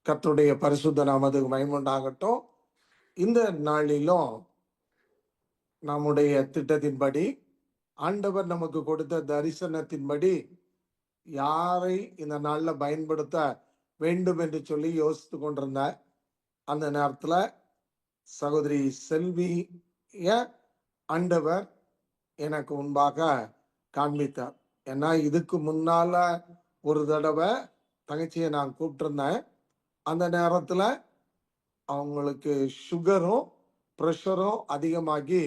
கர்த்தருடைய பரிசுத்த நாமத்துக்கு மகிமையுண்டாகட்டும். இந்த நாளிலும் நம்முடைய திட்டத்தின்படி ஆண்டவர் நமக்கு கொடுத்த தரிசனத்தின்படி யாரை இந்த நாளில் பயன்படுத்த வேண்டும் என்று சொல்லி யோசித்து கொண்டிருந்தேன். அந்த நேரத்தில் சகோதரி செல்விய ஆண்டவர் எனக்கு முன்பாக காண்பித்தார். ஏன்னா இதுக்கு முன்னால ஒரு தடவை தங்கச்சியை நான் கூப்பிட்டிருந்தேன். அந்த நேரத்தில் அவங்களுக்கு சுகரும் ப்ரெஷரும் அதிகமாகி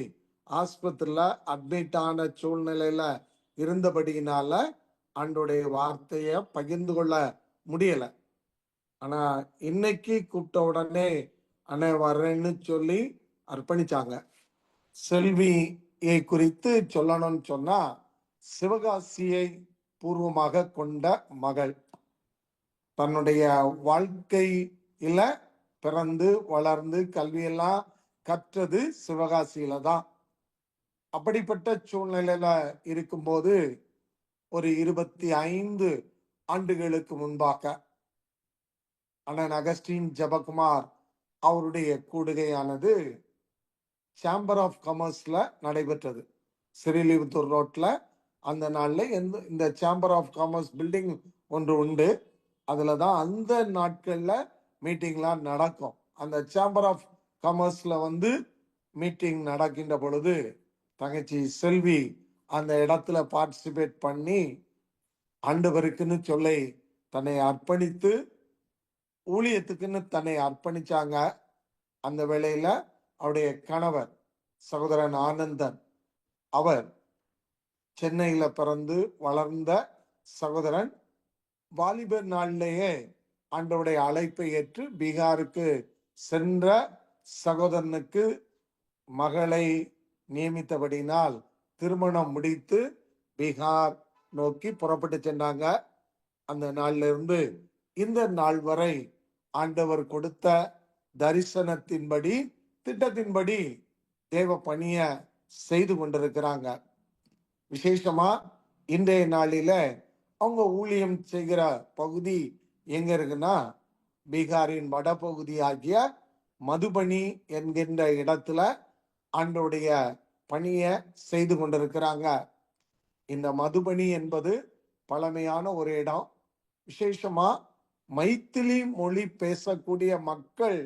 ஆஸ்பத்திரியில் அட்மிட் ஆன சூழ்நிலையில் இருந்தபடியினால ஆண்டோடைய வார்த்தையை பகிர்ந்து கொள்ள முடியலை. ஆனால் இன்னைக்கு கூப்பிட்ட உடனே அண்ணே வர்றேன்னு சொல்லி அர்ப்பணிச்சாங்க. செல்வியை குறித்து சொல்லணும்னு சொன்னா, சிவகாசியை பூர்வமாக கொண்ட மகள். தன்னுடைய வாழ்க்கையில பிறந்து வளர்ந்து கல்வியெல்லாம் கற்றது சிவகாசியில தான். அப்படிப்பட்ட சூழ்நிலையில இருக்கும்போது ஒரு 25 ஆண்டுகளுக்கு முன்பாக அண்ணன் அகஸ்டின் ஜெபக்குமார் அவருடைய கூடுகையானது சேம்பர் ஆஃப் காமர்ஸ்ல நடைபெற்றது. ஸ்ரீலிபுத்தூர் ரோட்ல அந்த நாள்ல இந்த சேம்பர் ஆஃப் காமர்ஸ் பில்டிங் ஒன்று உண்டு. அதுல தான் அந்த நாட்கள்ல மீட்டிங்லாம் நடக்கும். அந்த சேம்பர் ஆஃப் காமர்ஸ்ல மீட்டிங் நடக்கின்ற பொழுது தங்கச்சி செல்வி அந்த இடத்துல பார்ட்டிசிபேட் பண்ணி ஆண்டவருக்குன்னு சொல்லி தன்னை அர்ப்பணித்து ஊழியத்துக்குன்னு தன்னை அர்ப்பணிச்சாங்க. அந்த வேளையில அவருடைய கணவர் சகோதரன் ஆனந்தன், அவர் சென்னையில பிறந்து வளர்ந்த சகோதரன், வாலிபர் நாளிலேயே ஆண்டவருடைய அழைப்பை ஏற்று பீகாருக்கு சென்ற சகோதரனுக்கு மகளை நியமித்தபடினால் திருமணம் முடித்து பீகார் நோக்கி புறப்பட்டு சென்றாங்க. அந்த நாள்ல இருந்து இந்த நாள் வரை ஆண்டவர் கொடுத்த தரிசனத்தின்படி திட்டத்தின்படி தேவ பணிய செய்து கொண்டிருக்கிறாங்க. விசேஷமா இன்றைய நாளில அவங்க ஊழியம் செய்கிற பகுதி எங்க இருக்குன்னா, பீகாரின் வடபகுதி ஆகிய மதுபனி என்கின்ற இடத்துல ஆண்டோடைய பணியை செய்து கொண்டிருக்கிறாங்க. இந்த மதுபனி என்பது பழமையான ஒரு இடம். விசேஷமா மைத்திலி மொழி பேசக்கூடிய மக்கள்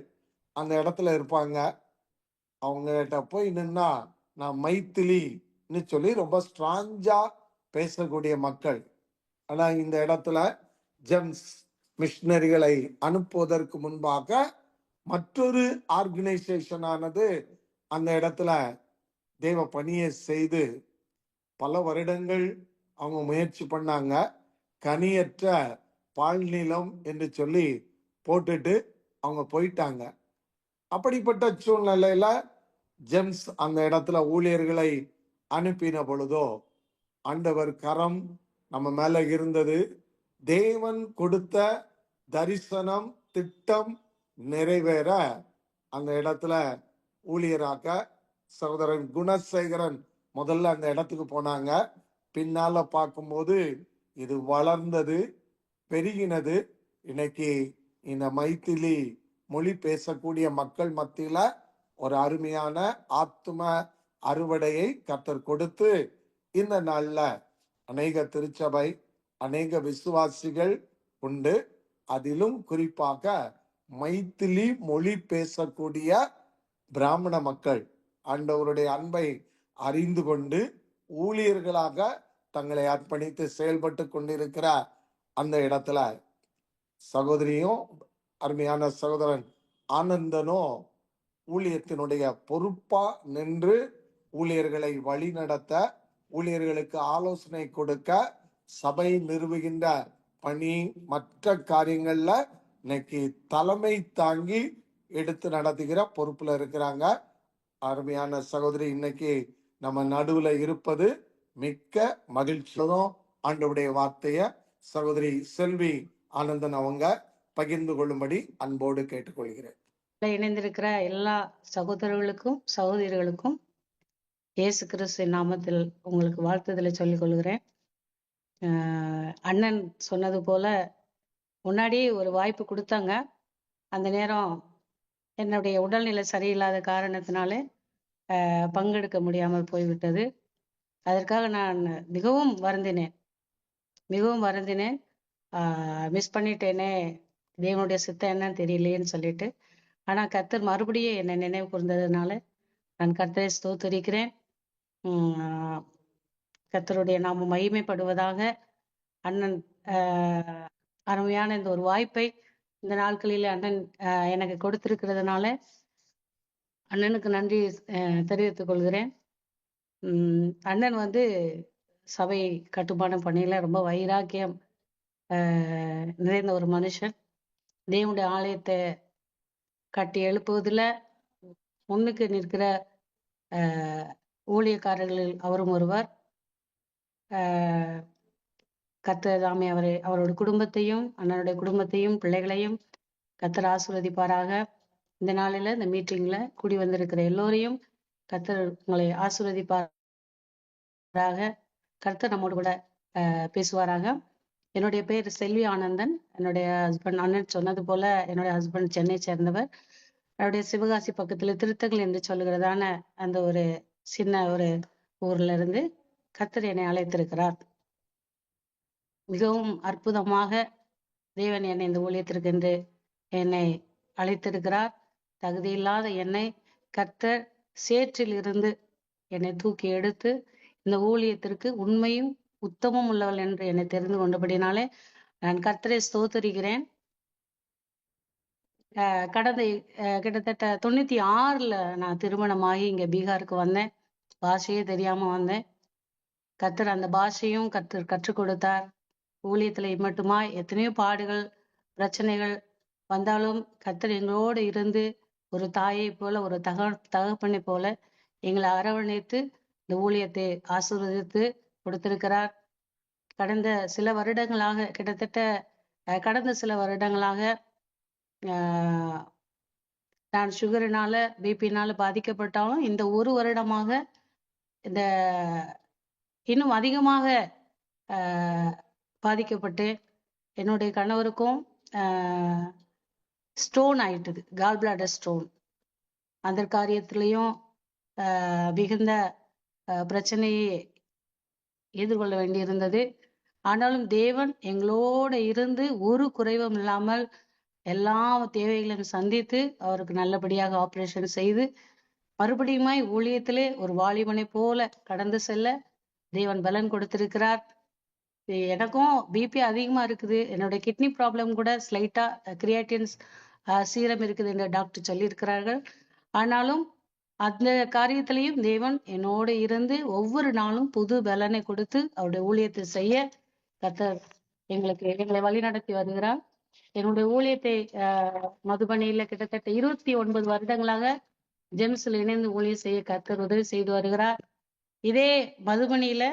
அந்த இடத்துல இருப்பாங்க. அவங்க கிட்ட போய் நின்னா நான் மைத்திலின்னு சொல்லி ரொம்ப ஸ்ட்ராங்கா பேசக்கூடிய மக்கள். ஆனா இந்த இடத்துல ஜெம்ஸ் மிஷனரிகளை அனுப்புவதற்கு முன்பாக மற்றொரு ஆர்கனைசேஷன் ஆனது அந்த இடத்துல தேவ பணியை செய்து பல வருடங்கள் அவங்க முயற்சி பண்ணாங்க. கனியற்ற பால்நிலம் என்று சொல்லி போட்டுட்டு அவங்க போயிட்டாங்க. அப்படிப்பட்ட சூழ்நிலையில ஜெம்ஸ் அந்த இடத்துல ஊழியர்களை அனுப்பின பொழுதோ ஆண்டவர் கரம் நம்ம மேல இருந்தது. தேவன் கொடுத்த தரிசனம் திட்டம் நிறைவேற அந்த இடத்துல ஊழியராக சகோதரன் குணசேகரன் முதல்ல அந்த இடத்துக்கு போனாங்க. பின்னால பார்க்கும்போது இது வளர்ந்தது, பெருகினது. இன்னைக்கு இந்த மைத்திலி மொழி பேசக்கூடிய மக்கள் மத்தியில ஒரு அருமையான ஆத்தும அறுவடையை கர்த்தர் கொடுத்து இந்த நாள்ல அநேக திருச்சபை, அநேக விசுவாசிகள் உண்டு. அதிலும் குறிப்பாக மைத்திலி மொழி பேசக்கூடிய பிராமண மக்கள் ஆண்டவருடைய அன்பை அறிந்து கொண்டு ஊழியர்களாக தங்களை அர்ப்பணித்து செயல்பட்டு கொண்டிருக்கிற அந்த இடத்துல சகோதரியும் அருமையான சகோதரன் ஆனந்தனும் ஊழியத்தினுடைய பொறுப்பா நின்று ஊழியர்களை வழி நடத்த, ஊழியர்களுக்கு ஆலோசனை கொடுக்க, சபை நிறுவுகின்ற பணி மற்ற காரியங்கள்ல இன்னைக்கு தலைமை தாங்கி எடுத்து நடத்துகிற பொறுப்புல இருக்கிறாங்க. அருமையான சகோதரி இன்னைக்கு நம்ம நடுவுல இருப்பது மிக்க மகிழ்ச்சியும். ஆண்டவருடைய வார்த்தைய சகோதரி செல்வி ஆனந்தன் அவங்க பகிர்ந்து கொள்ளும்படி அன்போடு கேட்டுக்கொள்கிறேன். இணைந்திருக்கிற எல்லா சகோதரர்களுக்கும் சகோதரிகளுக்கும் இயேசு கிறிஸ்து நாமத்தில் உங்களுக்கு வாழ்த்துதலை சொல்லிக் கொள்கிறேன். அண்ணன் சொன்னது போல முன்னாடி ஒரு வாய்ப்பு கொடுத்தாங்க. அந்த நேரம் என்னுடைய உடல்நிலை சரியில்லாத காரணத்தினாலே பங்கெடுக்க முடியாமல் போய்விட்டது. அதற்காக நான் மிகவும் வருந்தினேன், மிகவும் வருந்தினேன். மிஸ் பண்ணிட்டேனே, தேவனுடைய சித்தம் என்னன்னு தெரியலையேன்னு சொல்லிட்டு. ஆனா கர்த்தர் மறுபடியும் என்னை நினைவு கூர்ந்ததுனால நான் கர்த்தரை ஸ்தோத்திரிக்கிறேன். உம் கர்த்தருடைய நாமம் மகிமைப்படுவதாக. அண்ணன் அருமையான இந்த ஒரு வாய்ப்பை இந்த நாட்களிலே அண்ணன் எனக்கு கொடுத்திருக்கிறதுனால அண்ணனுக்கு நன்றி தெரிவித்துக் கொள்கிறேன். அண்ணன் சபை கட்டுமான பணியில ரொம்ப வைராக்கியம் நிறைந்த ஒரு மனுஷன். தேவனுடைய ஆலயத்தை கட்டி எழுப்புவதில் முன்னுக்கு நிற்கிற ஊழியக்காரர்களில் அவரும் ஒருவர். கர்த்தர் தாமே அவரோட குடும்பத்தையும் அண்ணனுடைய குடும்பத்தையும் பிள்ளைகளையும் கர்த்தர் ஆசீர்வதிப்பாராக. இந்த நாளில இந்த மீட்டிங்ல கூடி வந்திருக்கிற எல்லோரையும் கர்த்தர் உங்களை ஆசீர்வதிப்பாராக. கர்த்தர் நம்மோடு கூட பேசுவாராக. என்னுடைய பேர் செல்வி ஆனந்தன். என்னுடைய ஹஸ்பண்ட் அண்ணன் சொன்னது போல என்னுடைய ஹஸ்பண்ட் சென்னை சேர்ந்தவர். என்னுடைய சிவகாசி பக்கத்துல திருத்தங்கள் என்று சொல்லுகிறதான அந்த ஒரு சின்ன ஒரு ஊர்ல இருந்து கர்த்தர் என்னை அழைத்திருக்கிறார். மிகவும் அற்புதமாக தேவன் என்னை இந்த ஊழியத்திற்கு என்று என்னை அழைத்திருக்கிறார். தகுதியில்லாத என்னை கர்த்தர் சேற்றில் இருந்து என்னை தூக்கி எடுத்து இந்த ஊழியத்திற்கு உண்மையும் உத்தமம் உள்ளவள் என்று என்னை தெரிந்து கொண்டபடினாலே நான் கர்த்தரை ஸ்தோத்தரிக்கிறேன். கடந்த கிட்டத்தட்ட 96ல நான் திருமணமாகி இங்க பீகாருக்கு வந்தேன். பாஷையே தெரியாம வந்தேன். கர்த்தர் அந்த பாஷையும் கற்றுக் கொடுத்தார். ஊழியத்துல மட்டுமா எத்தனையோ பாடுகள் பிரச்சனைகள் வந்தாலும் கர்த்தர் எங்களோடு இருந்து ஒரு தாயை போல ஒரு தகப்பனை போல எங்களை அரவணைத்து இந்த ஊழியத்தை ஆசீர்வதித்து கொடுத்திருக்கிறார். கடந்த சில வருடங்களாக நான் சுகரினால பிபினால பாதிக்கப்பட்டாலும் இந்த ஒரு வருடமாக இந்த இன்னும் அதிகமாக பாதிக்கப்பட்டு என்னுடைய கணவருக்கும் ஸ்டோன் ஆயிட்டுது, கால் பிளாடர் ஸ்டோன். அந்த காரியத்திலையும் மிகுந்த பிரச்சனையை எதிர்கொள்ள வேண்டியிருந்தது. ஆனாலும் தேவன் எங்களோட இருந்து ஒரு குறைவும் இல்லாமல் எல்லா தேவைகளையும் சந்தித்து அவருக்கு நல்லபடியாக ஆபரேஷன் செய்து மறுபடியுமாய் ஊழியத்திலே ஒரு வாலிபனை போல கடந்து செல்ல தேவன் பலன் கொடுத்திருக்கிறார். எனக்கும் பிபி அதிகமா இருக்குது. என்னுடைய கிட்னி ப்ராப்ளம் கூட ஸ்லைட்டா கிரியாட்டின்ஸ் சீரம் இருக்குது என்று டாக்டர் சொல்லியிருக்கிறார்கள். ஆனாலும் அந்த காரியத்திலையும் தேவன் என்னோட இருந்து ஒவ்வொரு நாளும் புது பலனை கொடுத்து அவருடைய ஊழியத்தை செய்ய கர்த்தர் எங்களை வழி நடத்தி வருகிறார். என்னுடைய ஊழியத்தை மதுபனியில கிட்டத்தட்ட 29 வருடங்களாக ஜெம்ஸ்ல இணைந்து ஊழியம் செய்ய கர்த்தர் உதவி செய்து வருகிறார். இதே மதுபனியில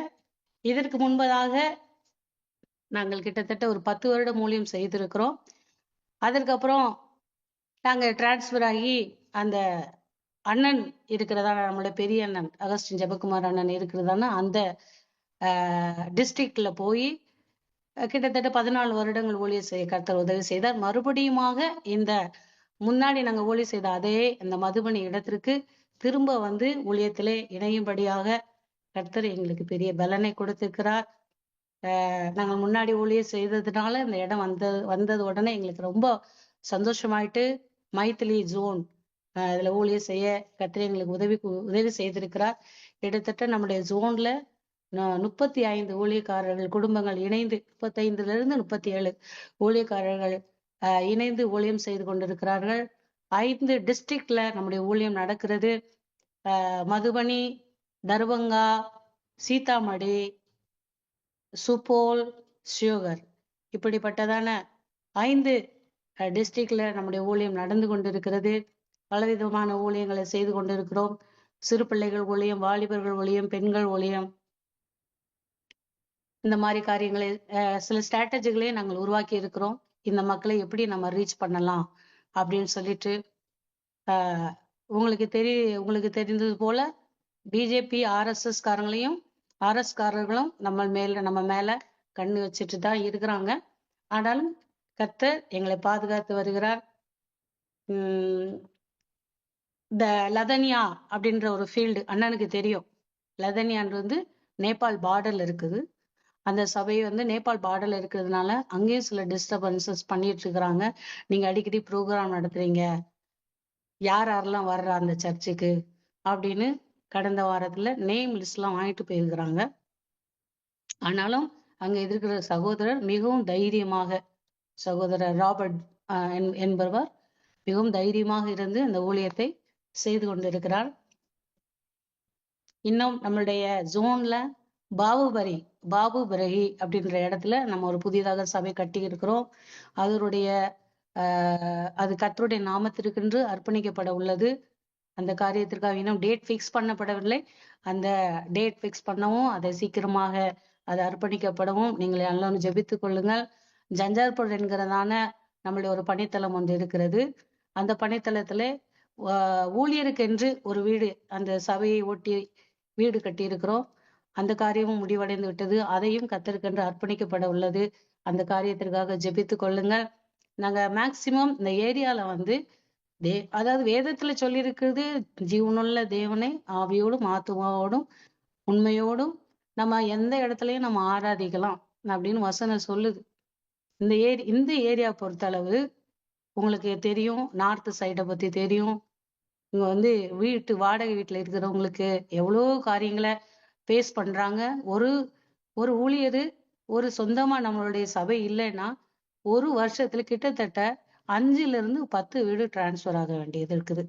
இதற்கு முன்பதாக நாங்கள் கிட்டத்தட்ட ஒரு 10 வருடம் ஊழியம் செய்திருக்கிறோம். அதற்கப்புறம் நாங்க டிரான்ஸ்பர் ஆகி அந்த அண்ணன் இருக்கிறதான நம்மளுடைய பெரிய அண்ணன் அகஸ்டின் ஜெபக்குமார் அண்ணன் இருக்கிறதான அந்த டிஸ்ட்ரிக்ட்ல போய் கிட்டத்தட்ட 14 வருடங்கள் ஊழியம் செய்ய கர்த்தர் உதவி செய்தார். மறுபடியுமாக இந்த முன்னாடி நாங்க ஊழியம் செய்த அதே இந்த மதுபனி இடத்திற்கு திரும்ப ஊழியத்திலே இணையும்படியாக கர்த்தர் எங்களுக்கு பெரிய பலனை கொடுத்திருக்கிறார். நாங்கள் முன்னாடி ஊழியம் செய்ததுனால இந்த இடம் வந்தது உடனே எங்களுக்கு ரொம்ப சந்தோஷமாயிட்டு மைத்திலி ஜோன் இதுல ஊழியம் செய்ய கர்த்தர் எங்களுக்கு உதவி செய்திருக்கிறார். கிட்டத்தட்ட நம்முடைய ஜோன்ல 35 ஊழியக்காரர்கள் குடும்பங்கள் இணைந்து 35ல இருந்து 37 ஊழியக்காரர்கள் இணைந்து ஊழியம் செய்து கொண்டிருக்கிறார்கள். 5 டிஸ்ட்ரிக்ட்ல நம்முடைய ஊழியம் நடக்கிறது. மதுபனி, தர்பங்கா, சீதாமடி, சுப்போல், சியோகர் இப்படிப்பட்டதான 5 டிஸ்ட்ரிக்ட்ல நம்முடைய ஊழியம் நடந்து கொண்டிருக்கிறது. பலவிதமான ஊழியங்களை செய்து கொண்டிருக்கிறோம். சிறு பிள்ளைகள் ஊழியம், வாலிபர்கள் ஊழியம், பெண்கள் ஊழியம், இந்த மாதிரி காரியங்களை சில ஸ்ட்ராட்டஜிகளையும் நாங்கள் உருவாக்கி இருக்கிறோம். இந்த மக்களை எப்படி நம்ம ரீச் பண்ணலாம் அப்படின்னு சொல்லிட்டு உங்களுக்கு தெரிந்தது போல பிஜேபி ஆர்எஸ்எஸ் காரங்களையும் ஆர்எஸ் காரர்களும் நம்ம மேல கண்ணு வச்சுட்டு தான் இருக்கிறாங்க. ஆனாலும் கர்த்தர் எங்களை பாதுகாத்து வருகிறார். உம் இந்த லதனியா அப்படின்ற ஒரு ஃபீல்டு அண்ணனுக்கு தெரியும். லதனியான்றது நேபாள் பார்டர்ல இருக்குது. அந்த சபை நேபாள் பார்டர்ல இருக்கிறதுனால அங்கேயும் சில டிஸ்டர்பன்சஸ் பண்ணிட்டு இருக்கிறாங்க. நீங்க அடிக்கடி ப்ரோக்ராம் நடத்துறீங்க, யாரெல்லாம் வர்றா அந்த சர்ச்சுக்கு அப்படின்னு கடந்த வாரத்துல நேம் லிஸ்ட்லாம் வாங்கிட்டு போயிருக்கிறாங்க. ஆனாலும் அங்க இருக்கிற சகோதரர் மிகவும் தைரியமாக, சகோதரர் ராபர்ட் என்பவர் மிகவும் தைரியமாக இருந்து அந்த ஊழியத்தை செய்து கொண்டிருக்கிறார். இன்னும் நம்மளுடைய ஜோன்ல பாபுபரகி அப்படின்ற இடத்துல நம்ம ஒரு புதிதாக சபை கட்டி இருக்கிறோம். அதனுடைய அது கர்த்தருடைய நாமத்திற்கென்று அர்ப்பணிக்கப்பட உள்ளது. அந்த காரியத்திற்காக இன்னும் டேட் ஃபிக்ஸ் பண்ணப்படவில்லை. அந்த டேட் ஃபிக்ஸ் பண்ணவும், அதை சீக்கிரமாக அது அர்ப்பணிக்கப்படவும் நீங்கள் எல்லாரும் ஜெபித்துக் கொள்ளுங்கள். ஜஞ்சார்பூர் என்கிறதான நம்மளுடைய ஒரு பணித்தளம் ஒன்று இருக்கிறது. அந்த பணித்தளத்துல ஊழியருக்கென்று ஒரு வீடு, அந்த சபையை ஒட்டி வீடு கட்டி இருக்கிறோம். அந்த காரியமும் முடிவடைந்து விட்டது. அதையும் கர்த்தருக்கென்று அர்ப்பணிக்கப்பட உள்ளது. அந்த காரியத்திற்காக ஜெபித்துக் கொள்ளுங்கள். நாங்க மேக்சிமம் இந்த ஏரியால அதாவது வேதத்துல சொல்லியிருக்கிறது, ஜீவனுள்ள தேவனை ஆவியோடும் ஆத்துமாவோடும் உண்மையோடும் நம்ம எந்த இடத்துலயும் நம்ம ஆராதிக்கலாம் அப்படின்னு வசனம் சொல்லுது. இந்த ஏரியா பொறுத்த அளவு உங்களுக்கு தெரியும், நார்த் சைடை பத்தி தெரியும். இங்க வாடகை வீட்டுல இருக்கிறவங்களுக்கு எவ்வளோ காரியங்களை ஃபேஸ் பண்றாங்க. ஒரு ஒரு ஊழியர் ஒரு சொந்தமா நம்மளுடைய சபை இல்லைன்னா ஒரு வருஷத்துல கிட்டத்தட்ட 5-10 வீடு டிரான்ஸ்ஃபர் ஆக வேண்டியது இருக்குது.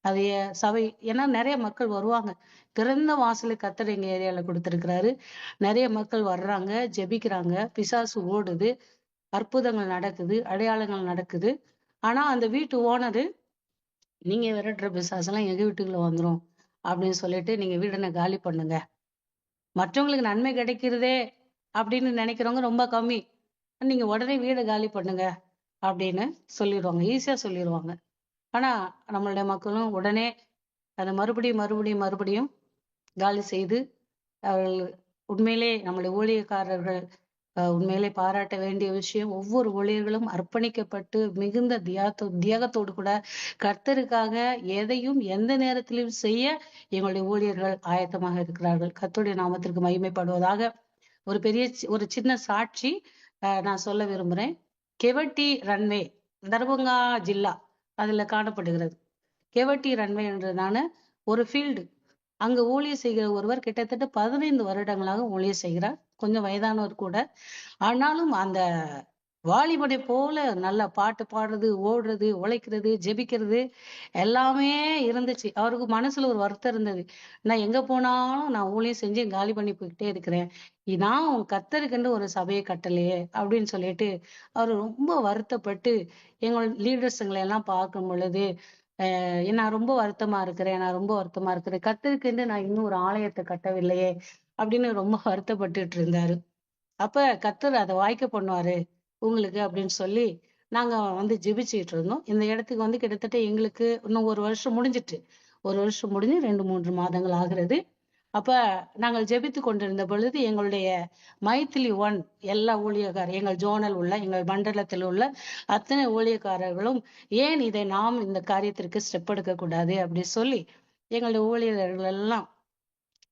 அது சபை, ஏன்னா நிறைய மக்கள் வருவாங்க. திறந்த வாசலை கர்த்தர் எங்க ஏரியால கொடுத்திருக்கிறாரு. நிறைய மக்கள் வர்றாங்க, ஜெபிக்கிறாங்க, பிசாசு ஓடுது, அற்புதங்கள் நடக்குது, அடையாளங்கள் நடக்குது. ஆனா அந்த வீட்டு ஓனரு, நீங்க விரட்டுற பிசாசெல்லாம் எங்க வீட்டுக்குள்ள வந்துரும் அப்படின்னு சொல்லிட்டு நீங்க வீடனை காலி பண்ணுங்க. மற்றவங்களுக்கு நன்மை கிடைக்கிறதே அப்படின்னு நினைக்கிறவங்க ரொம்ப கம்மி. நீங்க உடனே வீடை காலி பண்ணுங்க அப்படின்னு சொல்லிடுவாங்க, ஈஸியா சொல்லிடுவாங்க. ஆனா நம்மளுடைய மக்களும் உடனே அதை மறுபடியும் காலி செய்து, அவர்கள் உண்மையிலே நம்முடைய ஊழியக்காரர்கள் உண்மையிலே பாராட்ட வேண்டிய விஷயம். ஒவ்வொரு ஊழியர்களும் அர்ப்பணிக்கப்பட்டு மிகுந்த தியாகத்தோடு கூட கர்த்தருக்காக எதையும் எந்த நேரத்திலும் செய்ய எங்களுடைய ஊழியர்கள் ஆயத்தமாக இருக்கிறார்கள். கர்த்தருடைய நாமத்திற்கு மகிமைப்படுவதாக. ஒரு சின்ன சாட்சி நான் சொல்ல விரும்புறேன். கெவட்டி ரன்வே, தர்பங்கா ஜில்லா அதுல காணப்படுகிறது. கெவட்டி ரன்வே என்றதான ஒரு ஃபீல்டு. அங்க ஊழியர் செய்கிற ஒருவர் கிட்டத்தட்ட 15 வருடங்களாக ஊழியர் செய்கிறார். கொஞ்சம் வயதானவர் கூட. ஆனாலும் அந்த வாலிபனை போல நல்லா பாட்டு பாடுறது, ஓடுறது, உழைக்கிறது, ஜெபிக்கிறது எல்லாமே இருந்துச்சு. அவருக்கு மனசுல ஒரு வருத்தம் இருந்தது. நான் எங்க போனாலும் நான் ஊழியம் செஞ்சு காலி பண்ணி போய்கிட்டே இருக்கிறேன், நான் கர்த்தருக்கென்று ஒரு சபையை கட்டலையே அப்படின்னு சொல்லிட்டு அவர் ரொம்ப வருத்தப்பட்டு எங்கள் லீடர்ஸுங்களை எல்லாம் பார்க்கும் பொழுது நான் ரொம்ப வருத்தமா இருக்கிறேன், கர்த்தருக்கென்று நான் இன்னும் ஒரு ஆலயத்தை கட்டவில்லையே அப்படின்னு ரொம்ப வருத்தப்பட்டுட்டு இருந்தாரு. அப்ப கர்த்தர் அதை வாய்க்க பண்ணுவாரு உங்களுக்கு அப்படின்னு சொல்லி நாங்க ஜெபிச்சுட்டு இருந்தோம். இந்த இடத்துக்கு கிட்டத்தட்ட எங்களுக்கு இன்னும் ஒரு வருஷம் முடிஞ்சிட்டு, ஒரு வருஷம் முடிஞ்சு 2-3 மாதங்கள் ஆகிறது. அப்ப நாங்கள் ஜெபித்து கொண்டிருந்த பொழுது எங்களுடைய மைத்திலி 1 எல்லா ஊழியக்காரர், எங்கள் ஜோனல் உள்ள, எங்கள் மண்டலத்தில் உள்ள அத்தனை ஊழியக்காரர்களும் ஏன் இதை நாம் இந்த காரியத்திற்கு ஸ்டெப் எடுக்க கூடாது அப்படி சொல்லி எங்களுடைய ஊழியர்கள் எல்லாம்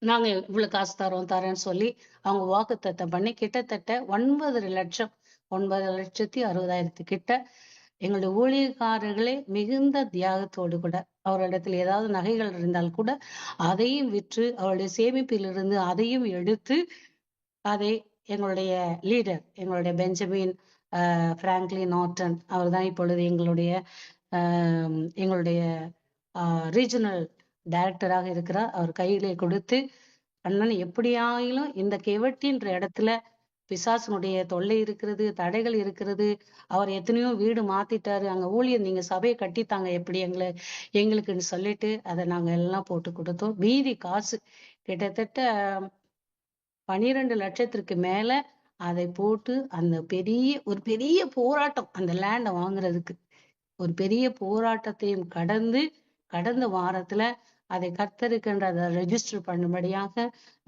நாங்க இவ்வளவு காசு தரேன்னு சொல்லி அவங்க வாக்குத்தத்தம் பண்ணி கிட்டத்தட்ட 9,60,60,000 கிட்ட எங்களுடைய ஊழியக்காரர்களே மிகுந்த தியாகத்தோடு கூட, அவரிடத்தில் ஏதாவது நகைகள் இருந்தால் கூட அதையும் விற்று, அவருடைய சேமிப்பிலிருந்து அதையும் எடுத்து அதை எங்களுடைய லீடர், எங்களுடைய பெஞ்சமின் பிராங்க்லின் நார்டன், அவர் தான் இப்பொழுது எங்களுடைய ரீஜனல் டைரக்டராக இருக்கிறார். அவர் கையிலே கொடுத்து, அண்ணன் எப்படியாயிலும் இந்த கெவட்டின்ற இடத்துல பிசாசனுடைய தொல்லை இருக்கிறது, தடைகள் இருக்கிறது, அவர் எத்தனையோ வீடு மாத்திட்டாரு, அங்க ஊழியர் நீங்க சபையை கட்டித்தாங்க எப்படி எங்களுக்குன்னு சொல்லிட்டு அதை நாங்க எல்லாம் போட்டு கொடுத்தோம். மீதி காசு கிட்டத்தட்ட 12 லட்சத்திற்கு மேல அதை போட்டு அந்த ஒரு பெரிய போராட்டம், அந்த லேண்டை வாங்குறதுக்கு ஒரு பெரிய போராட்டத்தையும் கடந்த வாரத்துல அதை கர்த்தருக்கென்று அதை ரெஜிஸ்டர் பண்ணும்படியாக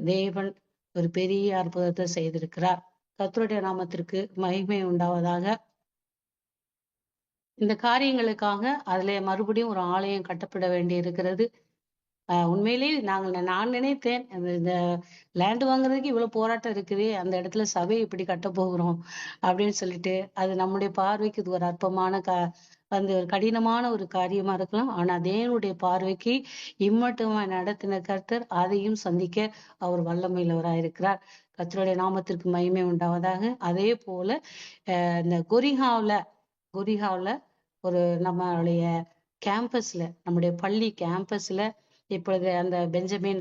தேவன் ஒரு பெரிய அற்புதத்தை செய்திருக்கிறார். கர்த்தருடைய நாமத்திற்கு மகிமை உண்டாவதாக. இந்த காரியங்களுக்காக அதுல மறுபடியும் ஒரு ஆலயம் கட்டப்பட வேண்டி இருக்கிறது. உண்மையிலேயே நான் நினைத்தேன், இந்த லேண்ட் வாங்குறதுக்கு இவ்வளவு போராட்டம் இருக்குதே, அந்த இடத்துல சபையை இப்படி கட்ட போகிறோம் அப்படின்னு சொல்லிட்டு. அது நம்முடைய பார்வைக்கு இது ஒரு அற்பமான அந்த ஒரு கடினமான ஒரு காரியமா இருக்கலாம். ஆனா தேவனுடைய பார்வைக்கு இம்மட்டுமா நடத்தின கர்த்தர் அதையும் சந்திக்க அவர் வல்லமையுள்ளவராய் இருக்கிறார். கர்த்தருடைய நாமத்திற்கு மகிமை உண்டாவதாக. அதே போல இந்த கொரிகாவுல ஒரு நம்மளுடைய கேம்பஸ்ல, நம்முடைய பள்ளி கேம்பஸ்ல இப்பொழுது அந்த பெஞ்சமின்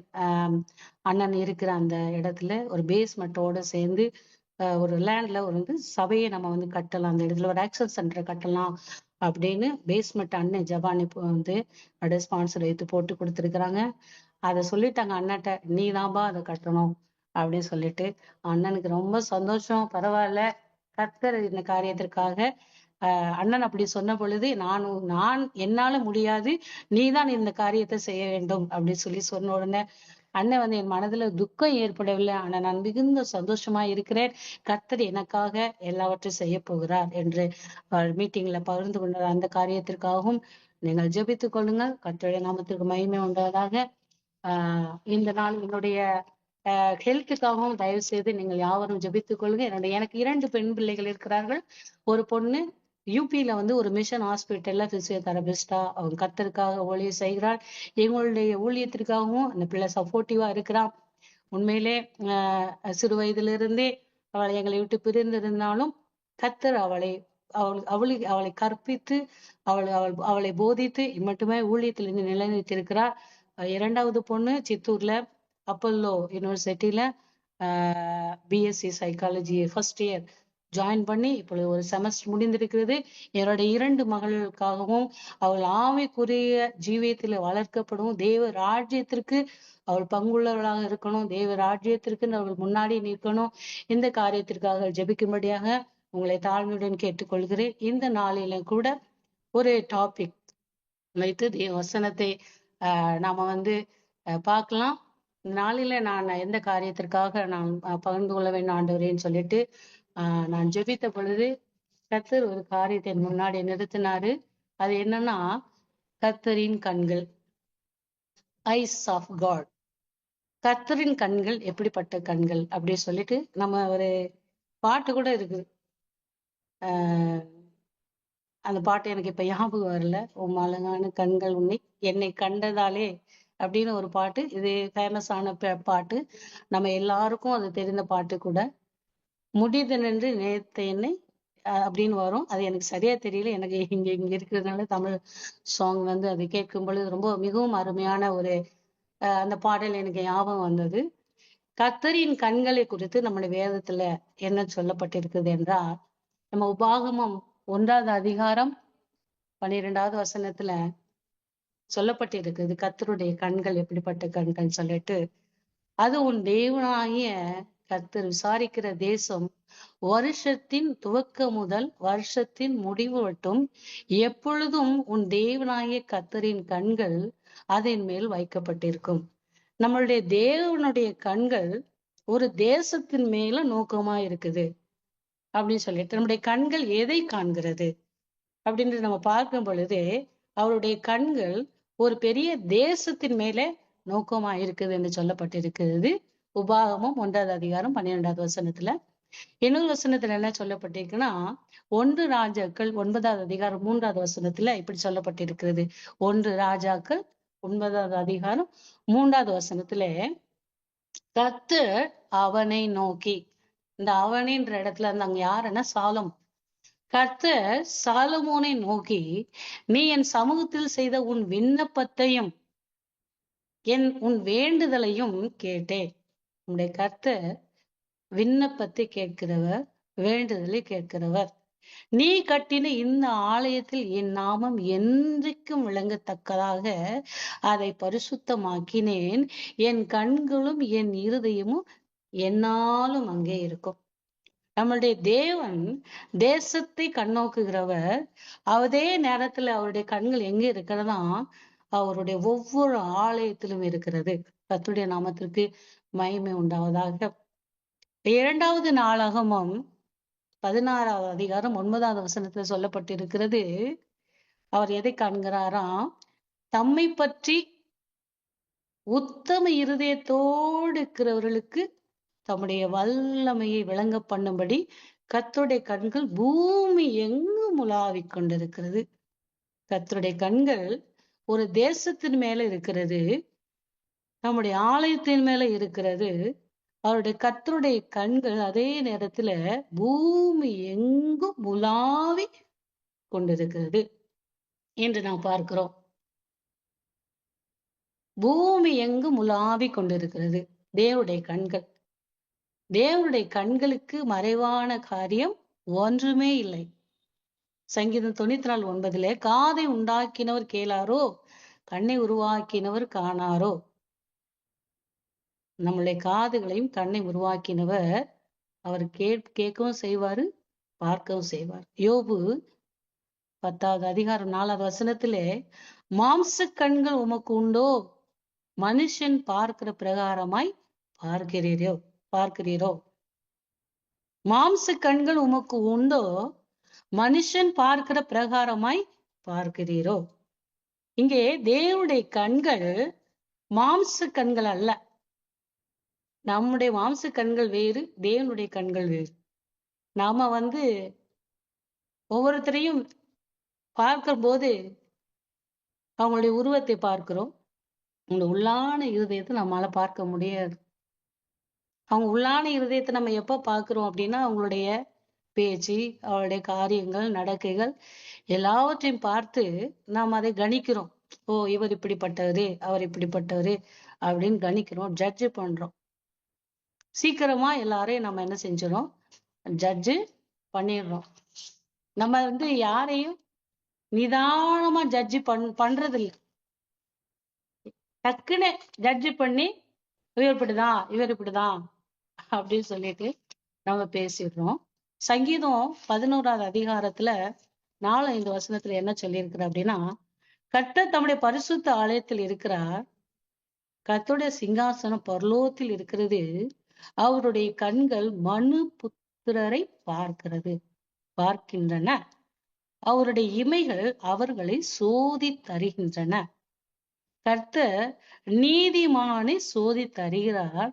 அண்ணன் இருக்கிற அந்த இடத்துல ஒரு பேஸ்மெண்ட்டோட சேர்ந்து ஒரு லேண்ட்ல வந்து சபையை நம்ம வந்து கட்டலாம், அந்த இடத்துல ஒரு ஆக்சன் சென்டரை கட்டலாம் அப்படின்னு பேஸ்மெண்ட் அண்ணன் ஜபானி வந்து ஸ்பான்சர் எடுத்து போட்டு கொடுத்துருக்குறாங்க. அதை சொல்லிட்டாங்க அண்ணன்ட்ட, நீ தான்பா அதை கட்டணும் அப்படின்னு சொல்லிட்டு. அண்ணனுக்கு ரொம்ப சந்தோஷம். பரவாயில்ல, கர்த்தர் இந்த காரியத்திற்காக அண்ணன் அப்படி சொன்ன பொழுது நான் என்னால முடியாது, நீதான் இந்த காரியத்தை செய்ய வேண்டும் அப்படின்னு சொன்ன உடனே அண்ணன் வந்து என் மனதுல துக்கம் ஏற்படவில்லை, ஆனா நான் மிகுந்த சந்தோஷமா இருக்கிறேன். கர்த்தர் எனக்காக எல்லாவற்றையும் செய்ய போகிறார் என்று மீட்டிங்ல பகிர்ந்து கொண்ட அந்த காரியத்திற்காகவும் நீங்கள் ஜெபித்துக் கொள்ளுங்கள். கர்த்தருடைய நாமத்திற்கு மகிமை உண்டாவதாக. இந்த நாள் என்னுடைய ஹெல்த்துக்காகவும் தயவு செய்து நீங்கள் யாவரும் ஜெபித்துக் கொள்ளுங்க. எனக்கு 2 பெண் பிள்ளைகள் இருக்கிறார்கள். ஒரு பொண்ணு யூபியில வந்து ஒரு மிஷன் ஹாஸ்பிட்டல்ல பிசியோதெரபிஸ்டா அவங்க கர்த்தருக்காக ஊழியம் செய்கிறாள். எங்களுடைய ஊழியத்திற்காகவும் அந்த பிள்ளை சப்போர்ட்டிவா இருக்கிறான். உண்மையிலே சிறு வயதிலிருந்தே அவளை எங்களை விட்டு பிரிந்திருந்தாலும் கர்த்தர் அவளை கற்பித்து அவளை போதித்து மட்டுமே ஊழியத்திலிருந்து நிலைநிறுத்தியிருக்கிறார். 2வது பொண்ணு சித்தூர்ல அப்பல்லோ யூனிவர்சிட்டியில BSc psychology first year join பண்ணி இப்பொழுது ஒரு செமஸ்டர் முடிந்திருக்கிறது. என்னுடைய 2 மகளுக்காகவும் அவள் ஆவிக்குரிய ஜீவியத்தில் வளர்க்கப்படும், தேவ ராஜ்யத்திற்கு அவள் பங்குள்ளவளாக இருக்கணும், தேவ ராஜ்யத்திற்கு அவள் முன்னாடி நிற்கணும். இந்த காரியத்திற்காக ஜெபிக்கும்படியாக உங்களை தாழ்மையுடன் கேட்டுக்கொள்கிறேன். இந்த நாளில கூட ஒரு டாபிக் வைத்து தேவ வசனத்தை நாம வந்து பார்க்கலாம். நாளில நான் எந்த காரியத்திற்காக நான் பகிர்ந்து கொள்ள வேண்டும் ஆண்டவரேன்னு சொல்லிட்டு நான் ஜெபித்த பொழுது கர்த்தர் ஒரு காரியத்தை முன்னாடி நிறுத்தினாரு. அது என்னன்னா, கர்த்தரின் கண்கள், ஐஸ் ஆஃப் காட். கர்த்தரின் கண்கள் எப்படிப்பட்ட கண்கள் அப்படி சொல்லிட்டு நம்ம ஒரு பாட்டு கூட இருக்குது. அந்த பாட்டு எனக்கு இப்ப ஞாபகம் வரல. உம் அழகான கண்கள் என்னை கண்டதாலே அப்படின்னு ஒரு பாட்டு. இது ஃபேமஸான பாட்டு, நம்ம எல்லாருக்கும் அது தெரிந்த பாட்டு கூட. முடிதனென்று நினைத்த என்னை அப்படின்னு வரும். அது எனக்கு சரியா தெரியல. எனக்கு இங்க இருக்கிறதுனால தமிழ் சாங் வந்து அது கேட்கும் பொழுது ரொம்ப மிகவும் அருமையான ஒரு அந்த பாடல் எனக்கு ஞாபகம் வந்தது. கர்த்தரின் கண்களை குறித்து நம்முடைய வேதத்துல என்ன சொல்லப்பட்டிருக்குது என்றால், நம்ம உபாகமம் 1வது அதிகாரம் 12வது வசனத்துல சொல்லப்பட்டிருக்குது கர்த்தருடைய கண்கள் எப்படிப்பட்ட கண்கள் சொல்லிட்டு. அது உன் தேவனாகிய கர்த்தர் விசாரிக்கிற தேசம், வருஷத்தின் துவக்கம் முதல் வருஷத்தின் முடிவு மட்டும் எப்பொழுதும் உன் தேவனாகிய கர்த்தரின் கண்கள் அதன் மேல் வைக்கப்பட்டிருக்கும். நம்மளுடைய தேவனுடைய கண்கள் ஒரு தேசத்தின் மேல நோக்கமா இருக்குது அப்படின்னு சொல்லிட்டு, நம்முடைய கண்கள் எதை காண்கிறது அப்படின்றது நம்ம பார்க்கும் பொழுது அவருடைய கண்கள் ஒரு பெரிய தேசத்தின் மேலே நோக்கமா இருக்குது என்று சொல்லப்பட்டிருக்கிறது. உபாகமம் 1வது அதிகாரம் 12வது வசனத்துல. இன்னொரு வசனத்துல என்ன சொல்லப்பட்டிருக்குன்னா, 1 ராஜாக்கள் 9வது அதிகாரம் 3வது வசனத்துல இப்படி சொல்லப்பட்டிருக்கிறது. 1 ராஜாக்கள் 9வது அதிகாரம் 3வது வசனத்துல, கர்த்தர் அவனை நோக்கி, இந்த அவனின்ற இடத்துல இருந்து அங்க யாருன்னா சாலமோன். கர்த்தர் சாலமோனை நோக்கி, நீ என் சமூகத்தில் செய்த உன் விண்ணப்பத்தையும் உன் வேண்டுதலையும் கேட்டேன். உன்னுடைய கர்த்தர் விண்ணப்பத்தை கேட்கிறவர், வேண்டுதலை கேட்கிறவர். நீ கட்டின இந்த ஆலயத்தில் என் நாமம் என்றைக்கும் விளங்கத்தக்கதாக அதை பரிசுத்தமாக்கினேன். என் கண்களும் என் இருதயமும் என்னாலும் அங்கே இருக்கும். நம்மளுடைய தேவன் தேசத்தை கண்ணோக்குகிறவர். அதே நேரத்துல அவருடைய கண்கள் எங்க இருக்கிறதா, அவருடைய ஒவ்வொரு ஆலயத்திலும் இருக்கிறது. கர்த்தருடைய நாமத்திற்கு மகிமை உண்டாவதாக. 2வது நாளாகமம் 16வது அதிகாரம் 9வது வசனத்துல சொல்லப்பட்டிருக்கிறது. அவர் எதை காண்கிறாராம்? தம்மை பற்றி உத்தம இருதயத்தோடு இருக்கிறவர்களுக்கு தம்முடைய வல்லமையை விளங்க பண்ணும்படி கர்த்தருடைய கண்கள் பூமி எங்கும் உலாவிக் கொண்டிருக்கிறது. கர்த்தருடைய கண்கள் ஒரு தேசத்தின் மேல இருக்கிறது, நம்முடைய ஆலயத்தின் மேல இருக்கிறது. அவருடைய கர்த்தருடைய கண்கள் அதே நேரத்துல பூமி எங்கும் உலாவி கொண்டிருக்கிறது என்று நாம் பார்க்கிறோம். பூமி எங்கும் உலாவி கொண்டிருக்கிறது தேவனுடைய கண்கள். தேவனுடைய கண்களுக்கு மறைவான காரியம் ஒன்றுமே இல்லை. சங்கீதம் 94:9 காதை உண்டாக்கினவர் கேளாரோ, கண்ணை உருவாக்கினவர் காணாரோ. நம்முடைய காதுகளையும் கண்ணை உருவாக்கினவர் அவர் கேட்கவும் செய்வாரு, பார்க்கவும் செய்வார். யோபு 10வது அதிகாரம் 4வது வசனத்திலே, மாம்ச கண்கள் உமக்கு உண்டோ, மனுஷன் பார்க்கிற பிரகாரமாய் பார்க்கிறீரோ. மாம்ச கண்கள் உமக்கு உண்டோ, மனுஷன் பார்க்கிற பிரகாரமாய் பார்க்கிறீரோ. இங்கே தேவனுடைய கண்கள் மாம்ச கண்கள் அல்ல. நம்முடைய மாம்ச கண்கள் வேறு, தேவனுடைய கண்கள் வேறு. நாம ஒவ்வொருத்தரையும் பார்க்கும் போது அவங்களுடைய உருவத்தை பார்க்கிறோம். அவங்க உள்ளான இருதயத்தை நம்மளால பார்க்க முடியாது. அவங்க உள்ளான இருதயத்தை நம்ம எப்ப பார்க்கிறோம் அப்படின்னா, அவங்களுடைய பேச்சு, அவருடைய காரியங்கள், நடக்கைகள் எல்லாவற்றையும் பார்த்து நாம் அதை கணிக்கிறோம். ஓ, இவர் இப்படிப்பட்டவரு, அவர் இப்படிப்பட்டவரு அப்படின்னு கணிக்கிறோம், ஜட்ஜ் பண்றோம். சீக்கிரமா எல்லாரையும் நம்ம என்ன செஞ்சிடறோம், ஜட்ஜு பண்ணிடுறோம். நம்ம யாரையும் நிதானமா ஜட்ஜி பண்றது இல்லை. டக்குன்னு ஜட்ஜி பண்ணி இவர் இப்படிதான் அப்படின்னு சொல்லிட்டு நம்ம பேசிடுறோம். சங்கீதம் 11வது அதிகாரத்துல 4-5 வசனத்துல என்ன சொல்லியிருக்கிற அப்படின்னா, கர்த்தர் தம்முடைய பரிசுத்த ஆலயத்தில் இருக்கிறார், கர்த்தருடைய சிங்காசனம் பரலோகத்தில் இருக்கிறது, அவருடைய கண்கள் மனு புத்திரரை பார்க்கின்றன, அவருடைய இமைகள் அவர்களை சோதித்தருகின்றன. கர்த்தர் நீதிமானை சோதித்தருகிறார்,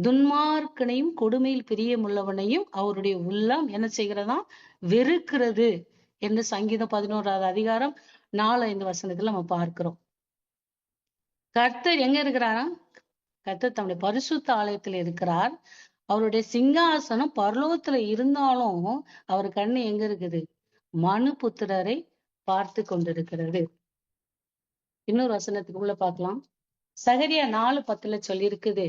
துன்மார்க்கனையும் கொடுமையில் பிரியமுள்ளவனையும் அவருடைய உள்ளம் என்ன செய்கிறதா, வெறுக்கிறது என்று சங்கீதம் 11வது அதிகாரம் 4-5 வசனத்துல நம்ம பார்க்கிறோம். கர்த்தர் எங்க இருக்கிறாரா? கர்த்தர் தம்முடைய பரிசுத்த ஆலயத்துல இருக்கிறார். அவருடைய சிங்காசனம் பரலோகத்துல இருந்தாலும் அவர் கண்ணு எங்க இருக்குது, மனு புத்திரரை பார்த்து கொண்டிருக்கிறது. இன்னொரு வசனத்துக்குள்ள பார்க்கலாம். சகரியா 4:10 சொல்லியிருக்குது,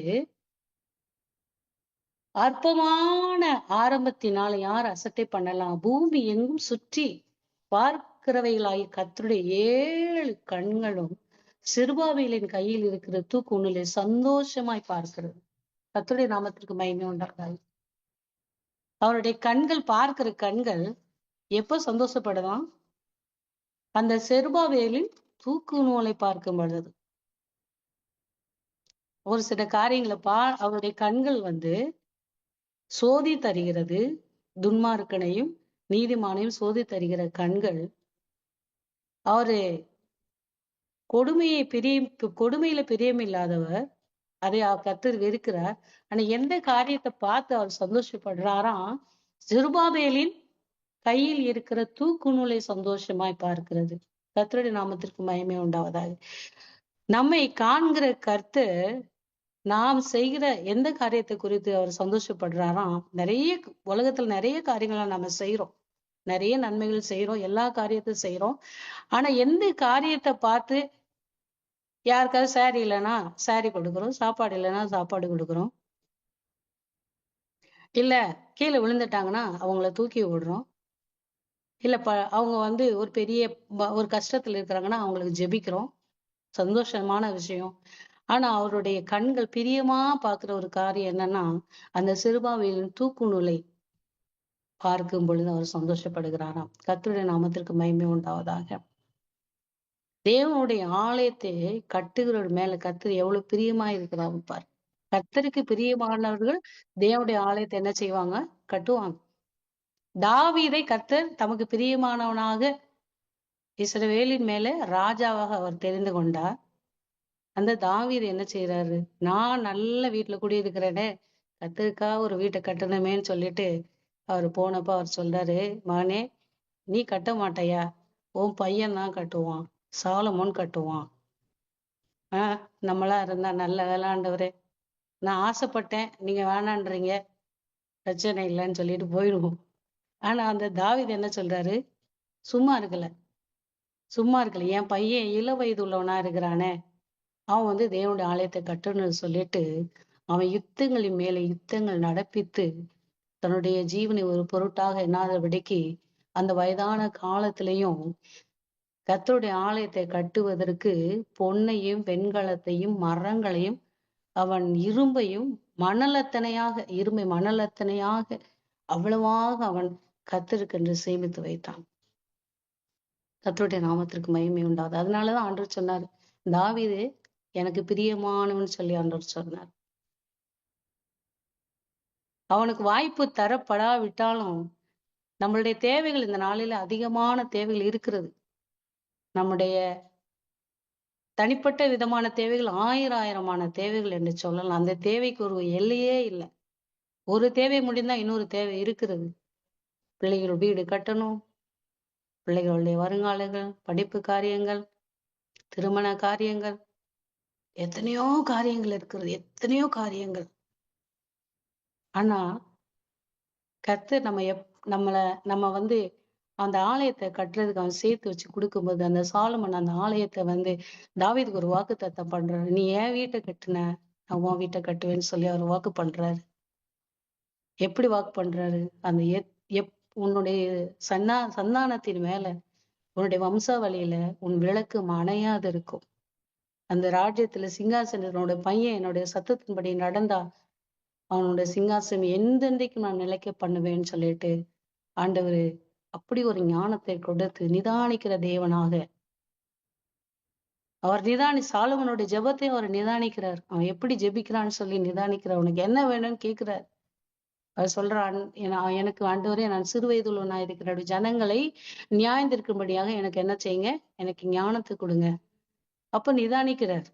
அற்பமான ஆரம்பத்தினால யார் அசட்டை பண்ணலாம், பூமி எங்கும் சுற்றி பார்க்கிறவைகளாகி கர்த்தருடைய 7 கண்களும் சிறுபாவிலின் கையில் இருக்கிற தூக்குநிலை சந்தோஷமாய் பார்க்கிறது. கர்த்தருடைய நாமத்திற்கு மகிமை உண்டாகாது. அவருடைய கண்கள், பார்க்கிற கண்கள் எப்ப சந்தோஷப்படுதான், அந்த செருபாவேலின் தூக்கு நூலை பார்க்கும் பொழுது. ஒரு சில காரியங்களை அவருடைய கண்கள் சோதி தருகிறது, துன்மார்க்கனையும் நீதிமானையும் சோதி தருகிற கண்கள். அவரு கொடுமையில பிரியம் இல்லாதவர், அதை கர்த்தர் வெறுக்கிறார். ஆனா எந்த காரியத்தை பார்த்து அவர் சந்தோஷப்படுறாராம், செருபாபேலின் கையில் இருக்கிற தூக்கு நூலை சந்தோஷமாய் பார்க்கிறது. கர்த்தருடைய நாமத்திற்கு மகிமை உண்டாவதாக. நம்மை காண்கிற கர்த்தர் நாம் செய்கிற எந்த காரியத்தை குறித்து அவர் சந்தோஷப்படுறாராம், உலகத்துல நிறைய காரியங்களை நம்ம செய்யறோம், நிறைய நன்மைகள் செய்யறோம், எல்லா காரியத்தையும் செய்யறோம். ஆனா எந்த காரியத்தை பார்த்து, யாருக்காவது சாரி இல்லைன்னா சாரி கொடுக்குறோம், சாப்பாடு இல்லைன்னா சாப்பாடு கொடுக்குறோம், இல்ல கீழே விழுந்துட்டாங்கன்னா அவங்கள தூக்கி விடுறோம், இல்ல அவங்க ஒரு பெரிய ஒரு கஷ்டத்துல இருக்கிறாங்கன்னா அவங்களுக்கு ஜெபிக்கிறோம், சந்தோஷமான விஷயம். ஆனா அவருடைய கண்கள் பிரியமா பாக்குற ஒரு காரியம் என்னன்னா, அந்த சிறுபாவியின் தூக்கு நூலை பார்க்கும் பொழுது அவர் சந்தோஷப்படுகிறாராம். கர்த்தருடைய நாமத்திற்கு மகிமை உண்டாவதாக. தேவனுடைய ஆலயத்தை கட்டுகிறவர் மேல கர்த்தர் எவ்வளவு பிரியமா இருக்கிறாரு பார். கர்த்தருக்கு பிரியமானவர்கள் தேவனுடைய ஆலயத்தை என்ன செய்வாங்க, கட்டுவாங்க. தாவீதை கர்த்தர் தமக்கு பிரியமானவனாக இஸ்ரவேலின் மேல ராஜாவாக அவர் தெரிந்து கொண்டார். அந்த தாவீது என்ன செய்யறாரு, நான் நல்ல வீட்டுல குடியிருக்கிறேனே, கர்த்தருக்காக ஒரு வீட்டை கட்டணுமேன்னு சொல்லிட்டு அவர் போனப்ப அவர் சொல்றாரு, மகனே நீ கட்ட மாட்டாயா, உன் பையன் தான் கட்டுவான், சாலமோன் கட்டுவான். நம்மளா இருந்தா நல்ல வேளாண்டவரே, நான் ஆசைப்பட்டேன், நீங்க வேணான்றீங்க, பிரச்சனை இல்லைன்னு சொல்லிட்டு போயிடுவோம். ஆனா அந்த தாவீது என்ன சொல்றாரு, சும்மா இருக்கல, என் பையன் இள வயது உள்ளவனா இருக்கிறானே, அவன் வந்து தேவனுடைய ஆலயத்தை கட்டணும்னு சொல்லிட்டு அவன் யுத்தங்களின் மேல யுத்தங்கள் நடப்பித்து தன்னுடைய ஜீவனை ஒரு பொருட்டாக எண்ணாதபடிக்கு அந்த வயதான காலத்திலையும் கர்த்தருடைய ஆலயத்தை கட்டுவதற்கு பொன்னையும் வெண்கலத்தையும் மரங்களையும் அவன் இரும்பை மணலத்தனையாக அவ்வளவாக அவன் கர்த்தருக்கென்று சேமித்து வைத்தான். கர்த்தருடைய நாமத்திற்கு மகிமை உண்டாது. அதனாலதான் ஆண்டவர் சொன்னார், தாவீது எனக்கு பிரியமானவன் சொல்லி ஆண்டவர் சொன்னார். அவனுக்கு வாய்ப்பு தரப்படாவிட்டாலும் நம்மளுடைய தேவைகள் இந்த நாளில அதிகமான தேவைகள் இருக்கிறது. நம்முடைய தனிப்பட்ட விதமான தேவைகள் ஆயிரமான தேவைகள் என்று சொல்லலாம். அந்த தேவைக்கு ஒரு எல்லையே இல்லை. ஒரு தேவை முடிந்தா இன்னொரு தேவை இருக்கிறது. பிள்ளைகள் வீடு கட்டணும், பிள்ளைகளுடைய வருங்காலங்கள், படிப்பு காரியங்கள், திருமண காரியங்கள், எத்தனையோ காரியங்கள் இருக்கிறது, எத்தனையோ காரியங்கள். ஆனா கர்த்தர் நம்ம வந்து அந்த ஆலயத்தை கட்டுறதுக்கு அவன் சேர்த்து வச்சு கொடுக்கும்போது, அந்த சாலமன் அந்த ஆலயத்தை வந்து தாவீதுக்கு ஒரு வாக்கு தத்தம் பண்றாரு. நீ ஏன் வீட்டை கட்டுன, நான் உன் வீட்டை கட்டுவேன்னு சொல்லி அவர் வாக்கு பண்றாரு. எப்படி வாக்கு பண்றாரு, அந்த உன்னுடைய சந்தானத்தின் மேல, உன்னுடைய வம்சாவளியில உன் விளக்கு அணையாது இருக்கும். அந்த ராஜ்யத்துல சிங்காசனோட பையன் என்னுடைய சத்தத்தின்படி நடந்தா அவனுடைய சிங்காசனம் எந்தெந்தைக்கு நான் நிலைக்க பண்ணுவேன்னு சொல்லிட்டு ஆண்டவர் அப்படி ஒரு ஞானத்தை கொடுத்து நிதானிக்கிற தேவனாக அவர் சாலமனுடைய ஜெபத்தையும் அவர் நிதானிக்கிறார். அவன் எப்படி ஜெபிக்கிறான்னு சொல்லி நிதானிக்கிறார். உனக்கு என்ன வேணும்னு கேட்கிறார். அவர் சொல்றான், எனக்கு ஆண்டவரே, நான் சிறு வயதுள்ளவனா இருக்கிற ஜனங்களை நியாயந்திருக்கும்படியாக எனக்கு என்ன செய்யுங்க, எனக்கு ஞானத்தை கொடுங்க. அப்ப நிதானிக்கிறார்.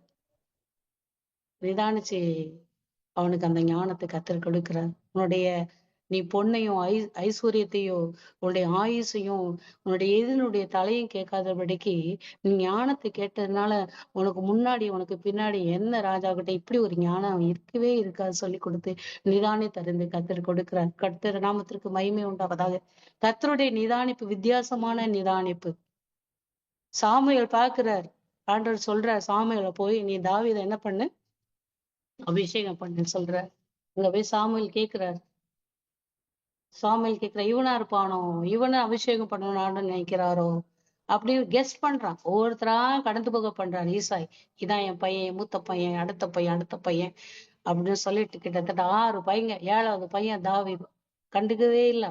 நிதானிச்சு அவனுக்கு அந்த ஞானத்தை கத்தர் கொடுக்கிறார். நீ பொன்னையும் ஐஸ்வர்யத்தையோ உன்னுடைய ஆயுசையும் உன்னுடைய எதினுடைய தலையும் கேட்காதபடிக்கு நீ ஞானத்தை கேட்டதுனால உனக்கு முன்னாடி உனக்கு பின்னாடி எந்த ராஜா கிட்ட இப்படி ஒரு ஞானம் இருக்கவே இருக்காது சொல்லி கொடுத்து நிதானி தருந்து கத்தர் கொடுக்கிறார். கர்த்தர் நாமத்திற்கு மகிமை உண்டாவதாக. கர்த்தருடைய நிதானிப்பு வித்தியாசமான நிதானிப்பு. சாமுவேல் பார்க்கிறார், ஆண்டவர் சொல்றார் சாமுவேலை போய் நீ தாவீதை என்ன பண்ணு, அபிஷேகம் பண்ணுன்னு சொல்ற. அங்க போய் சாமுவேல் கேட்கிறார், இவனா இருப்பானோ, இவனை அபிஷேகம் பண்ணணும்னு நினைக்கிறாரோ அப்படின்னு கெஸ் பண்றான். ஒவ்வொருத்தரா கடந்து போக பண்றான். ஈசாய், இதான் என் பையன், மூத்த பையன், அடுத்த பையன் அப்படின்னு சொல்லிட்டு கிட்டத்தட்ட 6 பையங்க, 7வது பையன் தாவீது. கண்டுக்கவே இல்லை.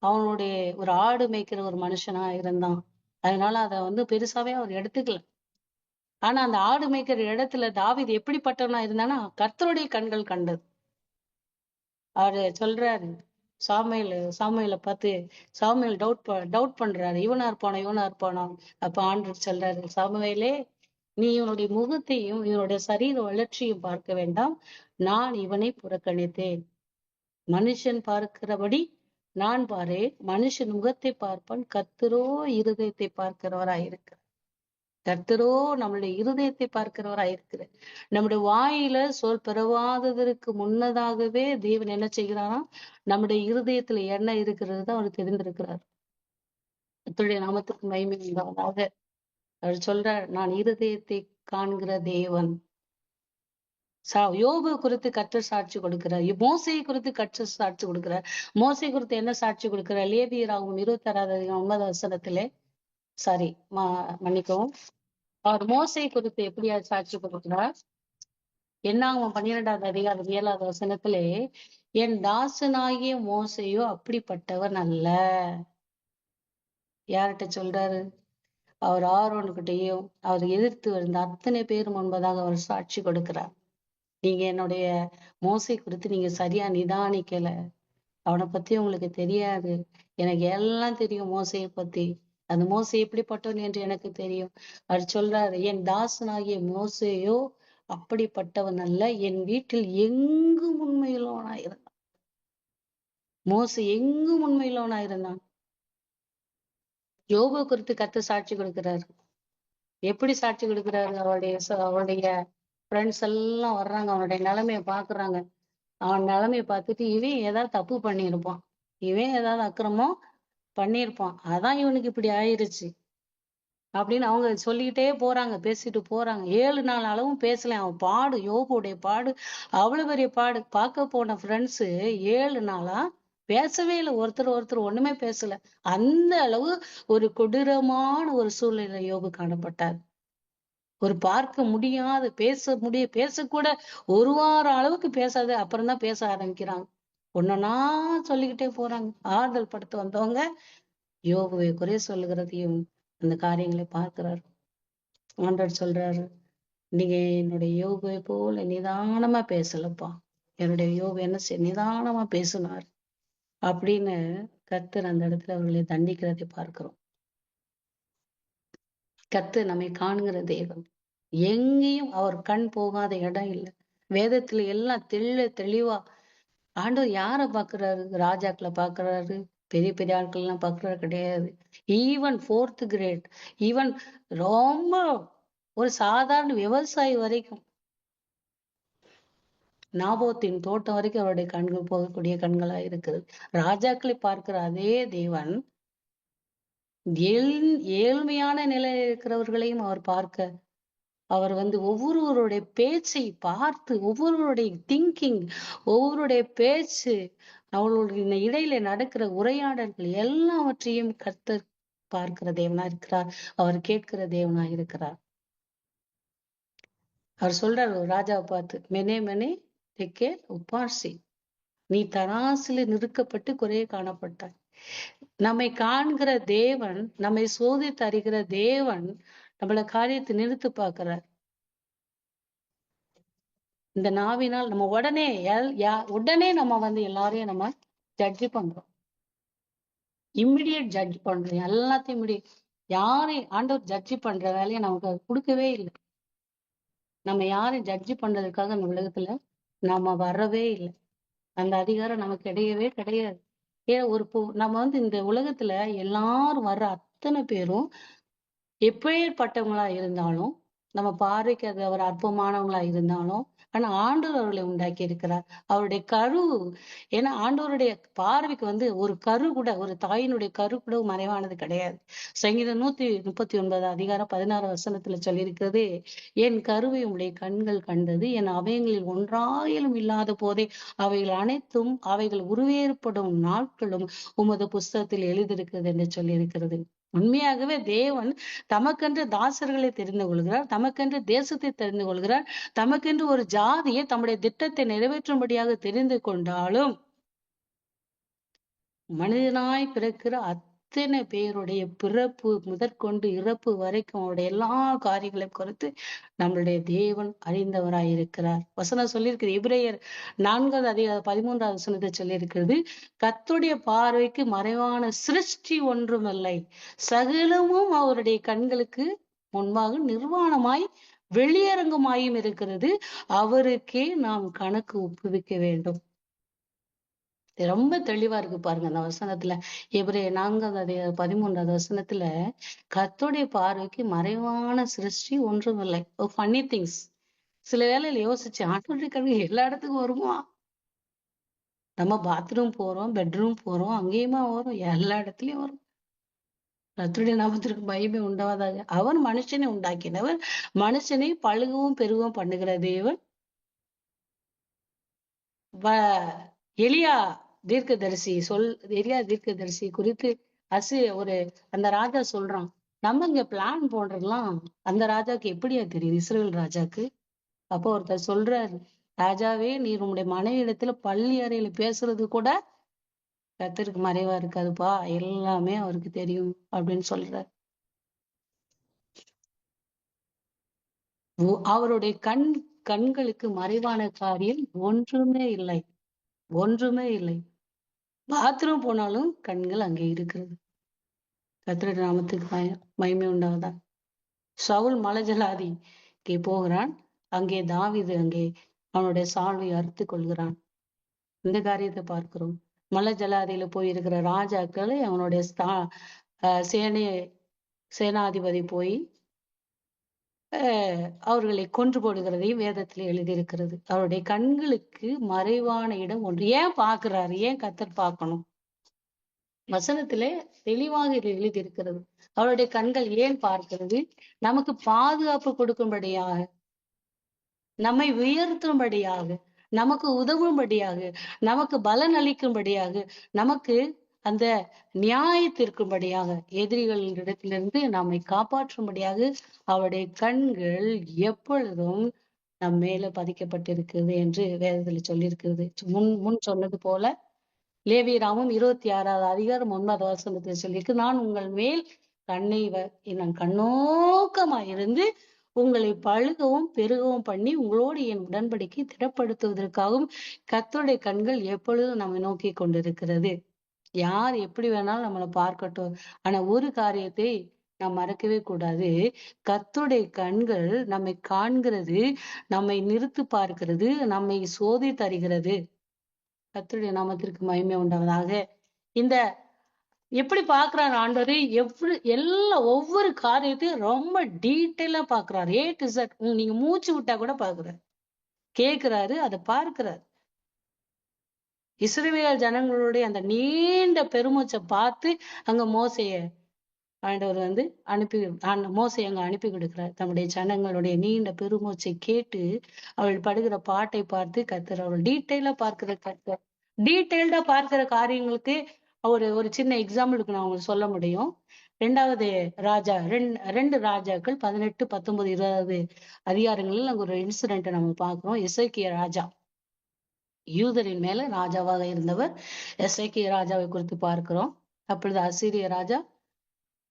அவனுடைய ஒரு ஆடு மேய்க்கிற ஒரு மனுஷனா இருந்தான். அதனால அதை வந்து பெருசாவே அவர் எடுத்துக்கல. ஆனா அந்த ஆடு மேய்க்கிற இடத்துல தாவீது எப்படிப்பட்டவனா இருந்தானா, கர்த்தருடைய கண்கள் கண்டது. அவரு சொல்றாரு, சாமுவேலை பார்த்து சாமுவேல் டவுட் பண்றாரு, இவனா இருப்பானோ. அப்ப ஆண்டவர் சொல்றாரு, சாமுவேலே, நீ இவனுடைய முகத்தையும் இவனுடைய சரீர வளர்ச்சியும் பார்க்க வேண்டாம், நான் இவனை புறக்கணித்தேன். மனுஷன் பார்க்கிறபடி நான் பாரு, மனுஷன் முகத்தை பார்ப்பான், கர்த்தரோ இருதயத்தை பார்க்கிறவராயிருக்க. கர்த்தரோ நம்மளுடைய இருதயத்தை பார்க்கிறவராயிருக்கிற. நம்முடைய வாயில சொல் பிறவாததற்கு முன்னதாகவே தேவன் என்ன செய்கிறாரா, நம்முடைய இருதயத்துல என்ன இருக்கிறது தான் அவர் தெரிந்திருக்கிறார். கர்த்தருடைய நாமத்துக்கு மகிமை உண்டாவதாக. அவர் சொல்றார், நான் இருதயத்தை காண்கிற தேவன். யோபு குறித்து கர்த்தர் சாட்சி கொடுக்கிறார். மோசையை குறித்து கர்த்தர் சாட்சி கொடுக்கிறார். மோசை குறித்து என்ன சாட்சி கொடுக்கிறார், லேவியராகவும் 26 வசனத்திலே மன்னிக்கவும், அவர் மோசை குறித்து எப்படியா சாட்சி கொடுக்கிறார், என்னாகும் 12 வசனத்திலே, என் தாசனாகிய மோசையோ அப்படிப்பட்டவன் அல்ல. யார்கிட்ட சொல்றாரு, அவர் ஆரோன்கிட்டையும் அவர் எதிர்த்து வந்த அத்தனை பேர் முன்பதாக அவர் சாட்சி கொடுக்கிறார். நீங்க என்னுடைய மோசை குறித்து நீங்க சரியா நிதானிக்கல அவனை பத்தி உங்களுக்கு தெரியாது. எனக்கு எல்லாம் தெரியும் மோசையை பத்தி. அந்த மோசே எப்படிப்பட்டவன் என்று எனக்கு தெரியும். அவர் சொல்றாரு, என் தாசனாகிய மோசேயோ அப்படிப்பட்டவன் அல்ல, என் வீட்டில் எங்கும் உண்மையுள்ளவனாயிருந்தான். மோசே எங்கும் உண்மையுள்ளவனாயிருந்தான். யோபு குறித்து கர்த்தர் சாட்சி கொடுக்கிறாரு. எப்படி சாட்சி கொடுக்கிறாரு? அவருடைய ஃப்ரெண்ட்ஸ் எல்லாம் வர்றாங்க, அவனுடைய நிலைமையை பாக்குறாங்க. அவன் நிலைமையை பார்த்துட்டு இவன் ஏதாவது தப்பு பண்ணியிருப்பான், இவன் ஏதாவது அக்கிரமம் பண்ணியிருப்பான், அதான் இவனுக்கு இப்படி ஆயிருச்சு அப்படின்னு அவங்க சொல்லிக்கிட்டே போறாங்க, பேசிட்டு போறாங்க. 7 நாள் அளவும் பேசல. அவன் பாடு, யோபுடைய பாடு அவ்வளவு பெரிய பாடு. பார்க்க போன ஃப்ரெண்ட்ஸ் 7 நாளா பேசவே இல்லை, ஒருத்தர் ஒண்ணுமே பேசல. அந்த அளவு ஒரு கொடூரமான ஒரு சூழ்நிலை யோபு காணப்பட்டார். ஒரு பார்க்க முடியாத, பேசக்கூட ஒரு வாரம் அளவுக்கு பேசாத, அப்புறம் தான் பேச ஆரம்பிக்கிறாங்க. ஒன்னொன்னா சொல்லிக்கிட்டே போறாங்க. ஆறுதல் படுத்த வந்தவங்க யோபுவை குறை சொல்லுகிறதையும் அந்த காரியங்களை பார்க்கிறாரு. ஆண்டவர் சொல்றாரு, நீங்க என்னுடைய யோபுவை போல நிதானமா பேசலப்பா. என்னுடைய யோபு என்ன நிதானமா பேசினார் அப்படின்னு கர்த்தர் அந்த இடத்துல அவர்களை தண்டிக்கிறதை பார்க்கிறோம். கர்த்தர் நம்மை காணுகிற தேவன். எங்கேயும் அவர் கண் போகாத இடம் இல்லை. வேதத்துல எல்லாம் தெளிவா ஆண்டவர் யார பாக்குறாரு? ராஜாக்களை பாக்குறாரு, பெரிய பெரிய ஆட்கள் எல்லாம் பாக்குறாரு கிடையாது. ஈவன் 4th கிரேட், ஈவன் ரொம்ப ஒரு சாதாரண விவசாயி வரைக்கும், நாபோத்தின் தோட்டம் வரைக்கும் அவருடைய கண்கள் போகக்கூடிய கண்களா இருக்குது. ராஜாக்களை பார்க்கிற அதே தேவன் ஏழ்மையான நிலையில் இருக்கிறவர்களையும் அவர் பார்க்க, அவர் ஒவ்வொருவருடைய பேச்சை பார்த்து, ஒவ்வொருவருடைய திங்கிங், ஒவ்வொருடைய பேச்சு, அவர்களுடைய இடையில நடக்கிற உரையாடல்கள் எல்லாவற்றையும் கர்த்தர் பார்க்கிற தேவனா இருக்கிறார். அவர் கேட்கிற தேவனா இருக்கிறார். அவர் சொல்றார் ஒரு ராஜாவை பார்த்து, மெனே மெனே தெக்கே உப்பார்சி, நீ தராசில நிறுக்கப்பட்டு குறைய காணப்பட்டாய். நம்மை காண்கிற தேவன், நம்மை சோதித்து அறிகிற தேவன் நம்மள காரியத்தை நிறுத்து பார்க்கிறார். இந்த நாவினால் நம்ம உடனே நம்ம எல்லாரையும் நம்ம ஜட்ஜ் பண்றோம். இம்மிடியட் ஜட்ஜ் பண்றோம் எல்லாத்தையும். யாரையும் ஆண்டவர் ஜட்ஜ் பண்ற வேலையை நமக்கு கொடுக்கவே இல்லை. நம்ம யாரையும் ஜட்ஜ் பண்றதுக்காக அந்த உலகத்துல நாம வரவே இல்லை. அந்த அதிகாரம் நமக்கு கிடையவே. ஏன் நம்ம இந்த உலகத்துல எல்லாரும் வர்ற அத்தனை பேரும் எப்பேற்பட்டவங்களா இருந்தாலும், நம்ம பார்வைக்கு அது அவர் அற்பமானவங்களா இருந்தாலும், ஆனா ஆண்டவர் அவர்களை உண்டாக்கி இருக்கிறார். அவருடைய கரு, ஏன்னா ஆண்டவருடைய பார்வைக்கு ஒரு கரு கூட, ஒரு தாயினுடைய கரு கூட மறைவானது கிடையாது. சங்கீதம் 139 அதிகாரம் 16 வசனத்துல சொல்லியிருக்கிறது, என் கருவை உடைய கண்கள் கண்டது, என் அவயங்களில் ஒன்றாயிலும் இல்லாத போதே அவைகள் அனைத்தும் அவைகள் உருவேற்படும் நாட்களும் உமது புஸ்தகத்தில் எழுதியிருக்கிறது என்று சொல்லியிருக்கிறது. உண்மையாகவே தேவன் தமக்கென்று தாசர்களை தெரிந்து கொள்கிறார், தமக்கென்று தேசத்தை தெரிந்து கொள்கிறார், தமக்கென்று ஒரு ஜாதியை தம்முடைய திட்டத்தை நிறைவேற்றும்படியாக தெரிந்து கொண்டாலும், மனிதனாய் பிறக்கிற அத்தனை பேருடைய பிறப்பு முதற்கொண்டு இறப்பு வரைக்கும் அவருடைய எல்லா காரியங்களையும் குறித்து நம்மளுடைய தேவன் அறிந்தவராய் இருக்கிறார். வசனம் சொல்லியிருக்கிறது, எபிரேயர் 4வது அதிகாரம் 13வது வசனத்தை சொல்லியிருக்கிறது, கர்த்தருடைய பார்வைக்கு மறைவான சிருஷ்டி ஒன்றுமில்லை, சகலமும் அவருடைய கண்களுக்கு முன்பாக நிர்வாணமாய் வெளியரங்கமாயும் இருக்கிறது, அவருக்கே நாம் கணக்கு ஒப்புவிக்க வேண்டும். ரொம்ப தெளிவா இருக்கு பாருங்க அந்த வசனத்துல. எபிரேயர் 4வது அதிகாரம் 13வது வசனத்துல, கர்த்தருடைய பார்வைக்கு மறைவான சிருஷ்டி ஒன்றுமில்லை. Funny things. சில வேளையில யோசிச்சு, ஆண்டவருடைய கண்கள் எல்லா இடத்துக்கும் வருமா? நம்ம பாத்ரூம் போறோம், பெட்ரூம் போறோம், அங்கேயுமா வரும், எல்லா இடத்துலயும் வரும். கர்த்தருடைய நாமத்திற்கு மகிமை உண்டாவதாக. அவர் மனுஷனை உண்டாக்கினவர், மனுஷனை பழுகவும் பெருகவும் பண்ணுகிற தேவன். எலியா தீர்க்கதரிசி குறித்து அந்த ராஜா சொல்றான், நம்ம இங்க பிளான் போடுறதுலாம் அந்த ராஜாக்கு எப்படியா தெரியும், இஸ்ரேல் ராஜாக்கு. அப்போ ஒருத்தர் சொல்றாரு, ராஜாவே, நீர் உங்களுடைய மனைவி இடத்துல பள்ளி அறையில பேசுறது கூட கர்த்தருக்கு மறைவா இருக்காதுப்பா, எல்லாமே அவருக்கு தெரியும் அப்படின்னு சொல்றாரு. அவருடைய கண்களுக்கு மறைவான காரியம் ஒன்றுமே இல்லை. பாத்ரூம் போனாலும் கண்கள் அங்கே இருக்கிறது. கர்த்தருடைய நாமத்துக்கு மகிமை உண்டாவதா. சவுல் மலைஜலாதிக்கு போகிறான். அங்கே தாவீது அங்கே அவனுடைய சால்வை அறுத்து கொள்கிறான். இந்த காரியத்தை பார்க்கிறோம். மலை ஜலாதியில போயிருக்கிற ராஜாக்களை அவனுடைய சேனாதிபதி போய் அவர்களை கொன்று போடுகிறதையும் வேதத்துல எழுதியிருக்கிறது. அவருடைய கண்களுக்கு மறைவான இடம் ஒன்று. ஏன் பார்க்கிறாரு? ஏன் கர்த்தர் பார்க்கணும்? வசனத்திலே தெளிவாக இது எழுதியிருக்கிறது. அவருடைய கண்கள் ஏன் பார்க்கிறது? நமக்கு பாதுகாப்பு கொடுக்கும்படியாக, நம்மை உயர்த்தும்படியாக, நமக்கு உதவும்படியாக, நமக்கு பலன் அளிக்கும்படியாக, நமக்கு அந்த நியாயத்திற்கும்படியாக, எதிரிகளிடத்திலிருந்து நம்மை காப்பாற்றும்படியாக அவருடைய கண்கள் எப்பொழுதும் நம் மேல பதிக்கப்பட்டிருக்கிறது என்று வேதத்தில் சொல்லியிருக்கிறது. முன் சொன்னது போல லேவியராமம் 26வது அதிகாரம் 9வது வசனத்தில் சொல்லியிருக்கு, நான் உங்கள் மேல் நான் கண்ணோக்கமா இருந்து உங்களை பழுகவும் பெருகவும் பண்ணி உங்களோடு என் உடன்படிக்கை திடப்படுத்துவதற்காகவும் கர்த்தருடைய கண்கள் எப்பொழுதும் நம்மை நோக்கி கொண்டிருக்கிறது. யார் எப்படி வேணாலும் நம்மளை பார்க்கட்டும், ஆனா ஒரு காரியத்தை நாம் மறக்கவே கூடாது. கர்த்தருடைய கண்கள் நம்மை காண்கிறது, நம்மை நிறுத்து பார்க்கிறது, நம்மை சோதி தருகிறது. கர்த்தருடைய நாமத்திற்கு மகிமை உண்டாவதாக. இந்த எப்படி பாக்குறாரு ஆண்டவர்? ஒவ்வொரு காரியத்தையும் ரொம்ப டீட்டெயிலா பாக்குறாரு. A to Z. நீங்க மூச்சு விட்டா கூட பாக்குறாரு, கேக்குறாரு, அதை பார்க்கிறாரு. இஸ்ரவேல் ஜனங்களுடைய அந்த நீண்ட பெருமூச்சை பார்த்து அங்க மோசைய ஆண்டவர் மோசை அங்க அனுப்பி கொடுக்கிறார். தம்முடைய ஜனங்களுடைய நீண்ட பெருமூச்சை கேட்டு அவள் படுகிற பாட்டை பார்த்து கர்த்தர் அவள் டீட்டெயிலா பார்க்கிற கர்த்தர். டீட்டெயில்டா பார்க்கிற காரியங்களுக்கு ஒரு சின்ன எக்ஸாம்பிளுக்கு நான் உங்களுக்கு சொல்ல முடியும். ரெண்டு ராஜாக்கள் 18, 19, 20 அதிகாரங்களில் அங்க ஒரு இன்சிடென்ட் நம்ம பார்க்கிறோம். எசேக்கியா ராஜா, யூதரின் மேல ராஜாவாக இருந்தவர் எசேக்கியா ராஜாவை குறித்து பார்க்கிறோம். அப்பொழுது அசீரிய ராஜா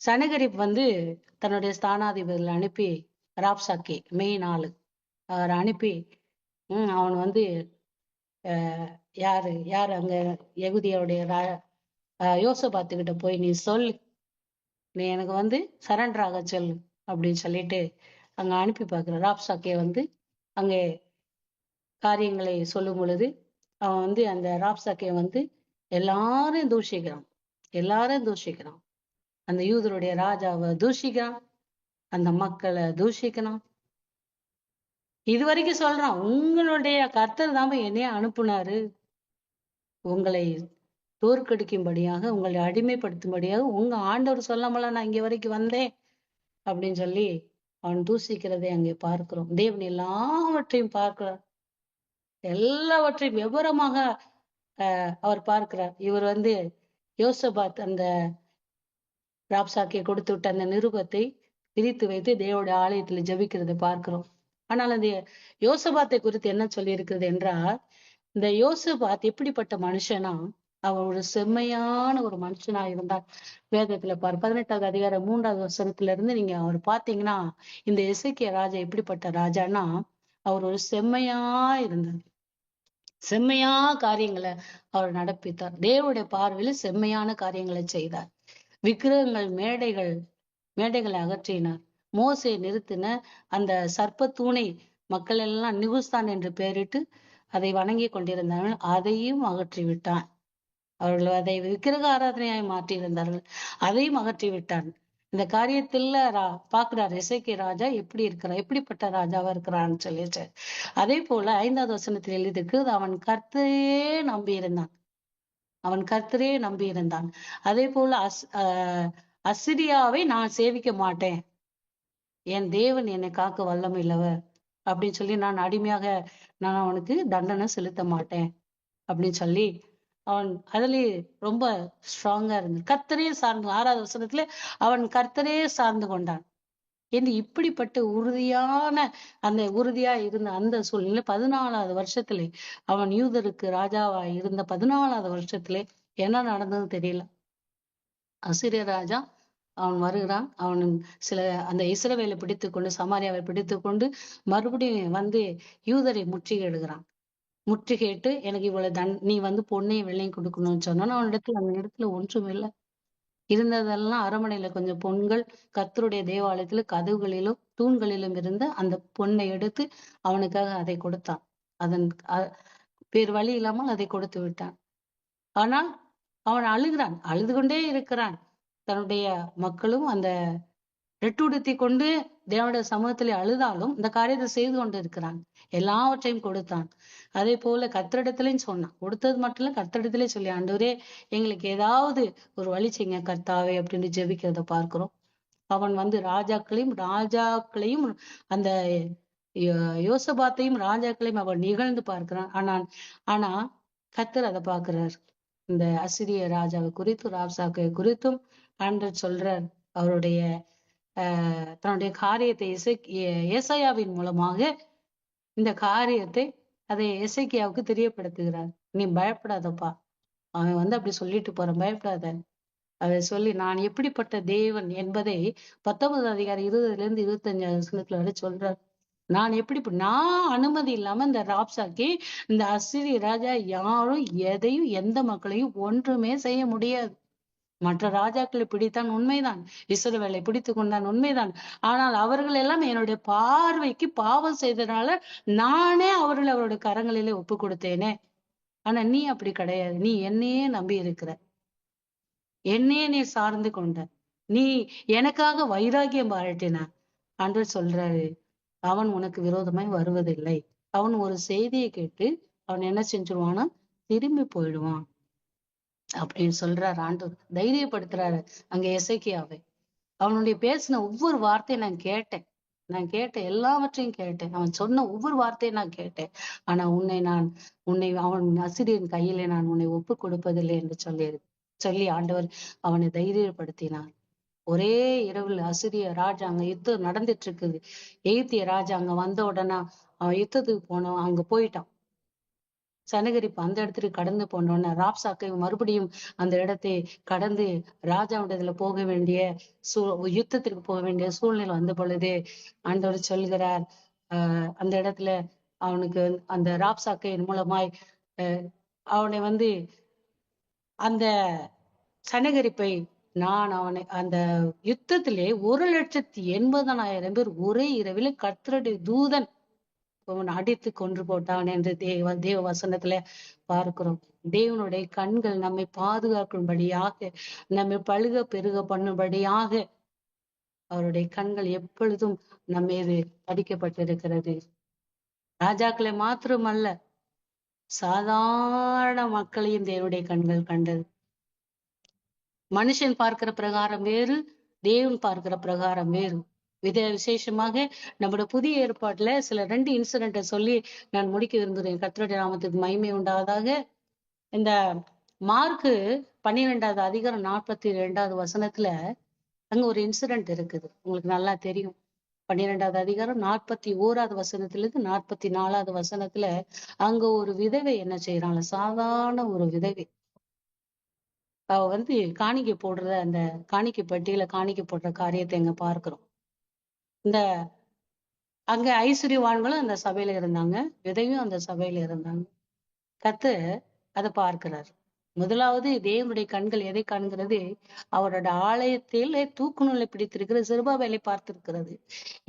சனகரிப் தன்னுடைய ஸ்தானாதிபதிகளை அனுப்பி, ராப்சாக்கே மெயின் ஆளு, அவரை அனுப்பி அவன் யாரு அங்க யகுதியோடைய யோசபாத்துக்கிட்ட போய் நீ சொல், நீ எனக்கு சரண்டர் ஆக சொல்லு அப்படின்னு சொல்லிட்டு அங்க அனுப்பி பார்க்கிற. ராப்சாக்கே அங்கே காரியங்களை சொல்லும் பொழுது அவன் அந்த ராப்சாக்கே எல்லாரும் தூஷிக்கிறான். அந்த யூதருடைய ராஜாவை தூஷிக்கிறான், அந்த மக்களை தூஷிக்கிறான். இதுவரைக்கும் சொல்றான், உங்களுடைய கர்த்தர் தான் என்னைய அனுப்புனாரு, உங்களை தோற்கடிக்கும்படியாக, உங்களை அடிமைப்படுத்தும்படியாக. உங்க ஆண்டவர் சொல்லாமல நான் இங்க வரைக்கும் வந்தேன் அப்படின்னு சொல்லி அவன் தூசிக்கிறதை அங்கே பார்க்கிறோம். தேவன் எல்லாவற்றையும் பார்க்கிறார், எல்லாவற்றையும் விவரமாக அவர் பார்க்கிறார். இவர் யோசபாத் அந்த ராப்சாக்கே கொடுத்து விட்ட அந்த நிருபத்தை பிரித்து வைத்து தேவனுடைய ஆலயத்துல ஜபிக்கிறதை பார்க்கிறோம். ஆனால் அந்த யோசபாத்தை குறித்து என்ன சொல்லி இருக்கிறது என்றால், இந்த யோசபாத் எப்படிப்பட்ட மனுஷனா, அவன் ஒரு செம்மையான ஒரு மனுஷனா இருந்தார். வேதத்துல 18வது அதிகாரம் 3வது வசனத்துல இருந்து நீங்க அவர் பாத்தீங்கன்னா, இந்த எசேக்கியா ராஜா எப்படிப்பட்ட ராஜானா, அவர் ஒரு செம்மையா இருந்தார். செம்மையா காரியங்களை அவர் நடப்பித்தார். தேவனுடைய பார்வையில செம்மையான காரியங்களை செய்தார். விக்கிரகங்கள் மேடைகளை அகற்றினார். மோசே நிறுத்தின அந்த சர்ப்பத்தூணை மக்கள் எல்லாம் நிகுஸ்தான் என்று பெயரிட்டு அதை வணங்கி கொண்டிருந்தார்கள், அதையும் அகற்றி விட்டான். அவர்கள் அதை விக்கிரக ஆராதனையாய் மாற்றியிருந்தார்கள், அதையும் அகற்றி விட்டான். இந்த காரியத்துல பாக்குறார் எசேக்கியா ராஜா எப்படி இருக்கிறார், எப்படிப்பட்ட ராஜாவா இருக்கிறான்னு சொல்லிட்டு. அதே போல 5வது வசனத்தில் எழுதிருக்கு, அவன் கர்த்தரையே நம்பி இருந்தான். அதே போல அசிரியாவை நான் சேவிக்க மாட்டேன், என் தேவன் என்னை காக்க வல்லமை இல்லவர் அப்படின்னு சொல்லி, நான் அவனுக்கு தண்டனை செலுத்த மாட்டேன் அப்படின்னு சொல்லி அவன் அதுலயே ரொம்ப ஸ்ட்ராங்கா இருந்து கர்த்தரே சார்ந்து 6வது வசனத்துல அவன் கர்த்தரே சார்ந்து கொண்டான் என்று இப்படிப்பட்ட உறுதியா இருந்த அந்த சூழ்நிலை 14வது வருஷத்துல, அவன் யூதருக்கு ராஜாவா இருந்த 14வது வருஷத்துல என்ன நடந்ததுன்னு தெரியல. அசீரிய ராஜா அவன் வருகிறான். அவன் அந்த இஸ்ரவேலை பிடித்து கொண்டு, சமாரியாவை பிடித்து கொண்டு மறுபடியும் யூதரை முற்றுகையிடுகிறான். முற்றுகையிட்டு எனக்கு இவ்வளவு நீ வந்து பொன்னையும் வெள்ளையும் கொடுக்கணும்னு சொன்னா அவனிடத்துல அந்த இடத்துல ஒன்றும் இல்லை. இருந்ததெல்லாம் அரண்மனையில கொஞ்சம் பொன்கள், கர்த்தருடைய தேவாலயத்துல கதவுகளிலும் தூண்களிலும் இருந்த அந்த பொன்னை எடுத்து அவனுக்காக அதை கொடுத்தான். அதன் வேறு வழி இல்லாமல் அதை கொடுத்து விட்டான். ஆனால் அவன் அழுகிறான், அழுது கொண்டே இருக்கிறான். தன்னுடைய மக்களும் அந்த ரெட்டுடுத்தி கொண்டு தேவனுடைய சமூகத்திலே அழுதாலும் இந்த காரியத்தை செய்து கொண்டு இருக்கிறான். எல்லாவற்றையும் கொடுத்தான். அதே போல கர்த்தரிடத்திலையும் சொன்னான். கொடுத்தது மட்டும் இல்ல, கர்த்தரிடத்திலே சொல்லி, ஆண்டவரே எங்களுக்கு ஏதாவது ஒரு வழி செய்யுங்க கர்த்தாவே அப்படின்னு ஜெபிக்கிறத பார்க்கிறோம். அவன் வந்து ராஜாக்களையும் அந்த யோசபாத்தையும் ராஜாக்களையும் அவன் நிகழ்ந்து பார்க்கிறான். ஆனா கர்த்தர் அதை பார்க்கிறார். இந்த அசிரிய ராஜாவை குறித்தும் ராப்சாக்கை குறித்தும் ஆண்டவர் சொல்றார். அவருடைய தன்னுடைய காரியத்தை ஏசாயாவின் மூலமாக இந்த காரியத்தை அதை எசேக்கியாவுக்கு தெரியப்படுத்துகிறார். நீ பயப்படாதப்பா, அவன் வந்து அப்படி சொல்லிட்டு போறான், பயப்படாத. அதை சொல்லி நான் எப்படிப்பட்ட தேவன் என்பதை 19 அதிகாரம் 20 25 வசனத்துல வரை சொல்றார். நான் அனுமதி இல்லாம இந்த ராப்சாக்கி இந்த அசிரிய ராஜா யாரும் எதையும் எந்த மக்களையும் ஒன்றுமே செய்ய முடியாது. மற்ற ராஜாக்களை பிடித்தான் உண்மைதான், இஸ்ரவேலை பிடித்து கொண்டான் உண்மைதான். ஆனால் அவர்கள் எல்லாம் என்னுடைய பார்வைக்கு பாவம் செய்ததுனால நானே அவர்களை அவருடைய கரங்களிலே ஒப்பு கொடுத்தேனே. ஆனா நீ அப்படி கிடையாது. நீ என்னையே நம்பி இருக்கிற, என்னையே நீ சார்ந்து கொண்ட, நீ எனக்காக வைராகியம் பாராட்டின. ஆண்டவர் சொல்றாரு, அவன் உனக்கு விரோதமாய் வருவதில்லை. அவன் ஒரு செய்தியை கேட்டு அவன் என்ன செஞ்சிருவானா, திரும்பி போயிடுவான் அப்படின்னு சொல்றாரு. ஆண்டவர் தைரியப்படுத்துறாரு அங்க எசேக்கியாவை. அவனுடைய பேசின ஒவ்வொரு வார்த்தையும் நான் கேட்டேன், எல்லாவற்றையும் கேட்டேன். அவன் சொன்ன ஒவ்வொரு வார்த்தையும் நான் கேட்டேன். ஆனா உன்னை அவன் அசிரியன் கையிலே நான் உன்னை ஒப்பு கொடுப்பதில்லை என்று சொல்லி ஆண்டவர் அவனை தைரியப்படுத்தினார். ஒரே இரவுல அசிரிய ராஜா அங்க யுத்தம் நடந்துட்டு இருக்குது. எகிப்திய ராஜா அங்க வந்த உடனே அவன் யுத்தத்துக்கு போனோம், அங்க போயிட்டான். சனகரிப்பு அந்த இடத்துக்கு கடந்து போனோன்னு ராப்சாக்கை மறுபடியும் அந்த இடத்தை கடந்து ராஜாவிடத்துல போக வேண்டிய யுத்தத்திற்கு போக வேண்டிய சூழ்நிலை வந்த பொழுது ஆண்டவர் சொல்கிறார், அந்த இடத்துல அவனுக்கு அந்த ராப்சாக்கையின் மூலமாய் அவனை வந்து அந்த சனகரிப்பை நான் அவனை அந்த யுத்தத்திலே 1,80,000 பேர் ஒரே இரவில் கர்த்தருடைய தூதன் அடித்து கொன்று போட்டான் என்று தேவ வசனத்துல பார்க்கிறோம். தேவனுடைய கண்கள் நம்மை பாதுகாக்கும்படியாக, நம்மை பழுக பெருக பண்ணும்படியாக அவருடைய கண்கள் எப்பொழுதும் நம்ம மீது பதிக்கப்பட்டிருக்கிறது. ராஜாக்களை மாத்திரமல்ல, சாதாரண மக்களையும் தேவனுடைய கண்கள் கண்டது. மனுஷன் பார்க்கிற பிரகாரம் வேறு, தேவன் பார்க்கிற பிரகாரம் வேறு. விசேஷமாக நம்மளோட புதிய ஏற்பாட்டுல சில 2 இன்சிடென்ட்டை சொல்லி நான் முடிக்க விரும்புகிறேன். கர்த்தருடைய நாமத்துக்கு மகிமை உண்டாவதாக. இந்த மார்க்கு 12வது அதிகாரம் 42வது வசனத்துல அங்க ஒரு இன்சிடென்ட் இருக்குது, உங்களுக்கு நல்லா தெரியும். 12வது அதிகாரம் 41வது வசனத்துல இருந்து 44வது வசனத்துல அங்க ஒரு விதவை என்ன செய்யறாங்க, சாதாரண ஒரு விதவை. அவ வந்து காணிக்கை போடுற அந்த காணிக்கை பட்டியல காணிக்கை போடுற காரியத்தை எங்க பார்க்கிறோம். இந்த அங்க ஐஸ்வர்யவான்களும் அந்த சபையில இருந்தாங்க, விதையும் அந்த சபையில இருந்தாங்க. கர்த்தர் அதை பார்க்கிறார். முதலாவது தேவனுடைய கண்கள் எதை காண்கிறது, அவரோட ஆலயத்தில் தூக்குநூலை பிடித்திருக்கிற செருபாபேலை பார்த்திருக்கிறது.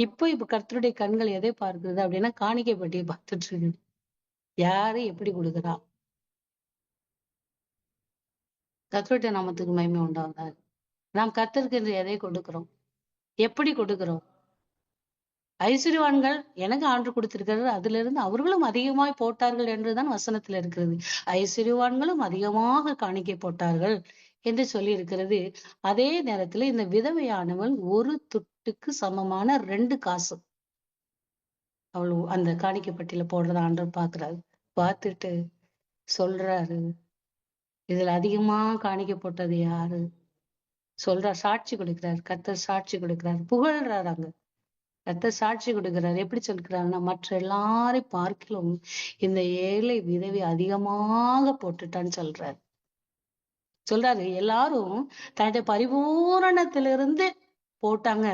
இப்ப கர்த்தருடைய கண்கள் எதை பார்க்கிறது அப்படின்னா, காணிக்கை பட்டியை பார்த்துட்டு இருக்கு. யாரு எப்படி கொடுக்குறா. கர்த்தருடைய நாமத்துக்கு மகிமை உண்டாவதாக. நாம் கர்த்தருக்கு என்று எதை கொடுக்கிறோம், எப்படி கொடுக்கிறோம். ஐஸ்வர்யவான்கள் எனக்கு ஆண்டு கொடுத்திருக்கிறது, அதுல இருந்து அவர்களும் அதிகமாய் போட்டார்கள் என்றுதான் வசனத்துல இருக்கிறது. ஐஸ்வர்யவான்களும் அதிகமாக காணிக்கை போட்டார்கள் என்று சொல்லி இருக்கிறது. அதே நேரத்துல இந்த விதவையானவள் ஒரு துட்டுக்கு சமமான 2 காசு அவள் அந்த காணிக்கை பட்டியல போடுறத ஆண்டவர் பாக்குறாரு. பார்த்துட்டு சொல்றாரு, இதுல அதிகமா காணிக்கை போட்டது யாரு சொல்றார். சாட்சி கொடுக்கிறார், கர்த்தர் சாட்சி கொடுக்கிறார், புகழ்றாரு. அங்க கர்த்தர் சாட்சி கொடுக்கிறார். எப்படி சொல்கிறாருன்னா, மற்ற எல்லாரையும் பார்க்கிலும் இந்த ஏழை விதவை அதிகமாக போட்டுட்டான்னு சொல்றாரு. எல்லாரும் தன்னுடைய பரிபூரணத்திலிருந்து போட்டாங்க.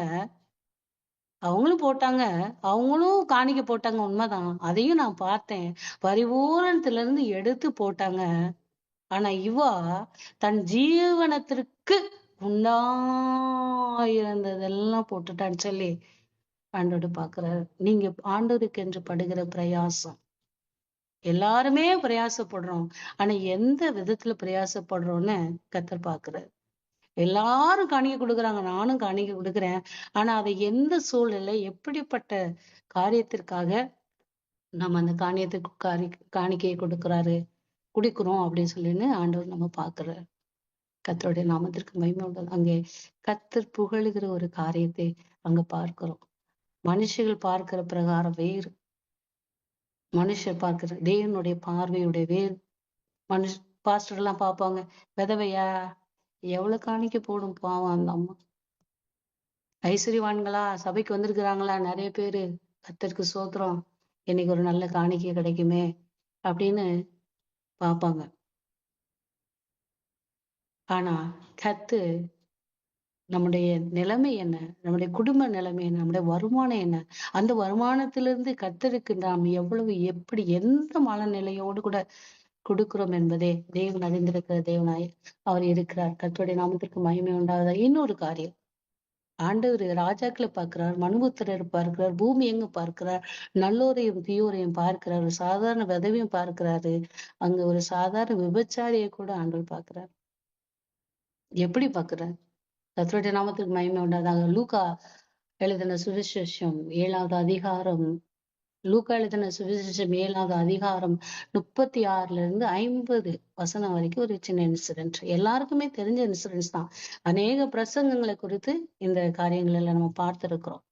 அவங்களும் போட்டாங்க, அவங்களும் காணிக்கை போட்டாங்க, உண்மைதான். அதையும் நான் பார்த்தேன். பரிபூரணத்துல இருந்து எடுத்து போட்டாங்க. ஆனா இவா தன் ஜீவனத்திற்கு உண்டாயிருந்ததெல்லாம் போட்டுட்டான்னு சொல்லி ஆண்டோடு பாக்குறாரு. நீங்க ஆண்டவருக்கு என்று படுகிற பிரயாசம், எல்லாருமே பிரயாசப்படுறோம். ஆனா எந்த விதத்துல பிரயாசப்படுறோம்னு கர்த்தர் பாக்குறாரு. எல்லாரும் காணிக்கை கொடுக்குறாங்க, நானும் காணிக்கை கொடுக்குறேன். ஆனா அதை எந்த சூழ்நிலை, எப்படிப்பட்ட காரியத்திற்காக நம்ம அந்த காணியத்துக்கு காணிக்கையை குடிக்கிறோம் அப்படின்னு சொல்லின்னு ஆண்டவர் நம்ம பாக்குறாரு. கர்த்தருடைய நாமத்திற்கு மகிமை உண்டாது. அங்கே கர்த்தர் புகழுகிற ஒரு காரியத்தை அங்க பார்க்கிறோம். மனுஷர்கள் பார்க்கிற பிரகாரம் வேறு, மனுஷர் பார்க்கிற தேவனுடைய பார்வையுடைய வேறு. பாஸ்டர் எல்லாம் பார்ப்பாங்க, விதவையா எவ்வளவு காணிக்கை போடும் பாவம் அந்த அம்மா. ஐஸ்வர்யவான்களா சபைக்கு வந்திருக்கிறாங்களா நிறைய பேரு, கர்த்தருக்கு ஸ்தோத்திரம், இன்னைக்கு ஒரு நல்ல காணிக்கை கிடைக்குமே அப்படின்னு பார்ப்பாங்க. ஆனா கர்த்தர் நம்முடைய நிலைமை என்ன, நம்முடைய குடும்ப நிலைமை என்ன, நம்முடைய வருமானம் என்ன, அந்த வருமானத்திலிருந்து கர்த்தருக்கு நாம் எவ்வளவு, எப்படி, எந்த மனநிலையோடு கூட கொடுக்கிறோம் என்பதே தேவன் அறிந்திருக்கிற தேவனாய் அவர் இருக்கிறார். கர்த்தருடைய நாமத்திற்கு மகிமை உண்டாவதா. இன்னொரு காரியம், ஆண்டவர் ராஜாக்களை பார்க்கிறார், மனுபுத்திரர் பார்க்கிறார், பூமி எங்க பார்க்கிறார், நல்லோரையும் தீயோரையும் பார்க்கிறார், ஒரு சாதாரண விதவையும் பார்க்கிறாரு, அங்க ஒரு சாதாரண விபச்சாரியை கூட ஆண்டவர் பார்க்கிறார். எப்படி பார்க்கிறார்? கர்த்தருடைய நாமத்துக்கு மகிமை உண்டாதாக. லூக்கா எழுதின சுவிசேஷம் 7வது அதிகாரம், லூக்கா எழுதின சுவிசேஷம் 7வது அதிகாரம் 36 to 50 வசனம் வரைக்கும் ஒரு சின்ன இன்சிடென்ட், எல்லாருக்குமே தெரிஞ்ச இன்சிடென்ட்ஸ் தான். அநேக பிரசங்கங்களை குறித்து இந்த காரியங்கள் எல்லாம் நம்ம பார்த்திருக்கிறோம்.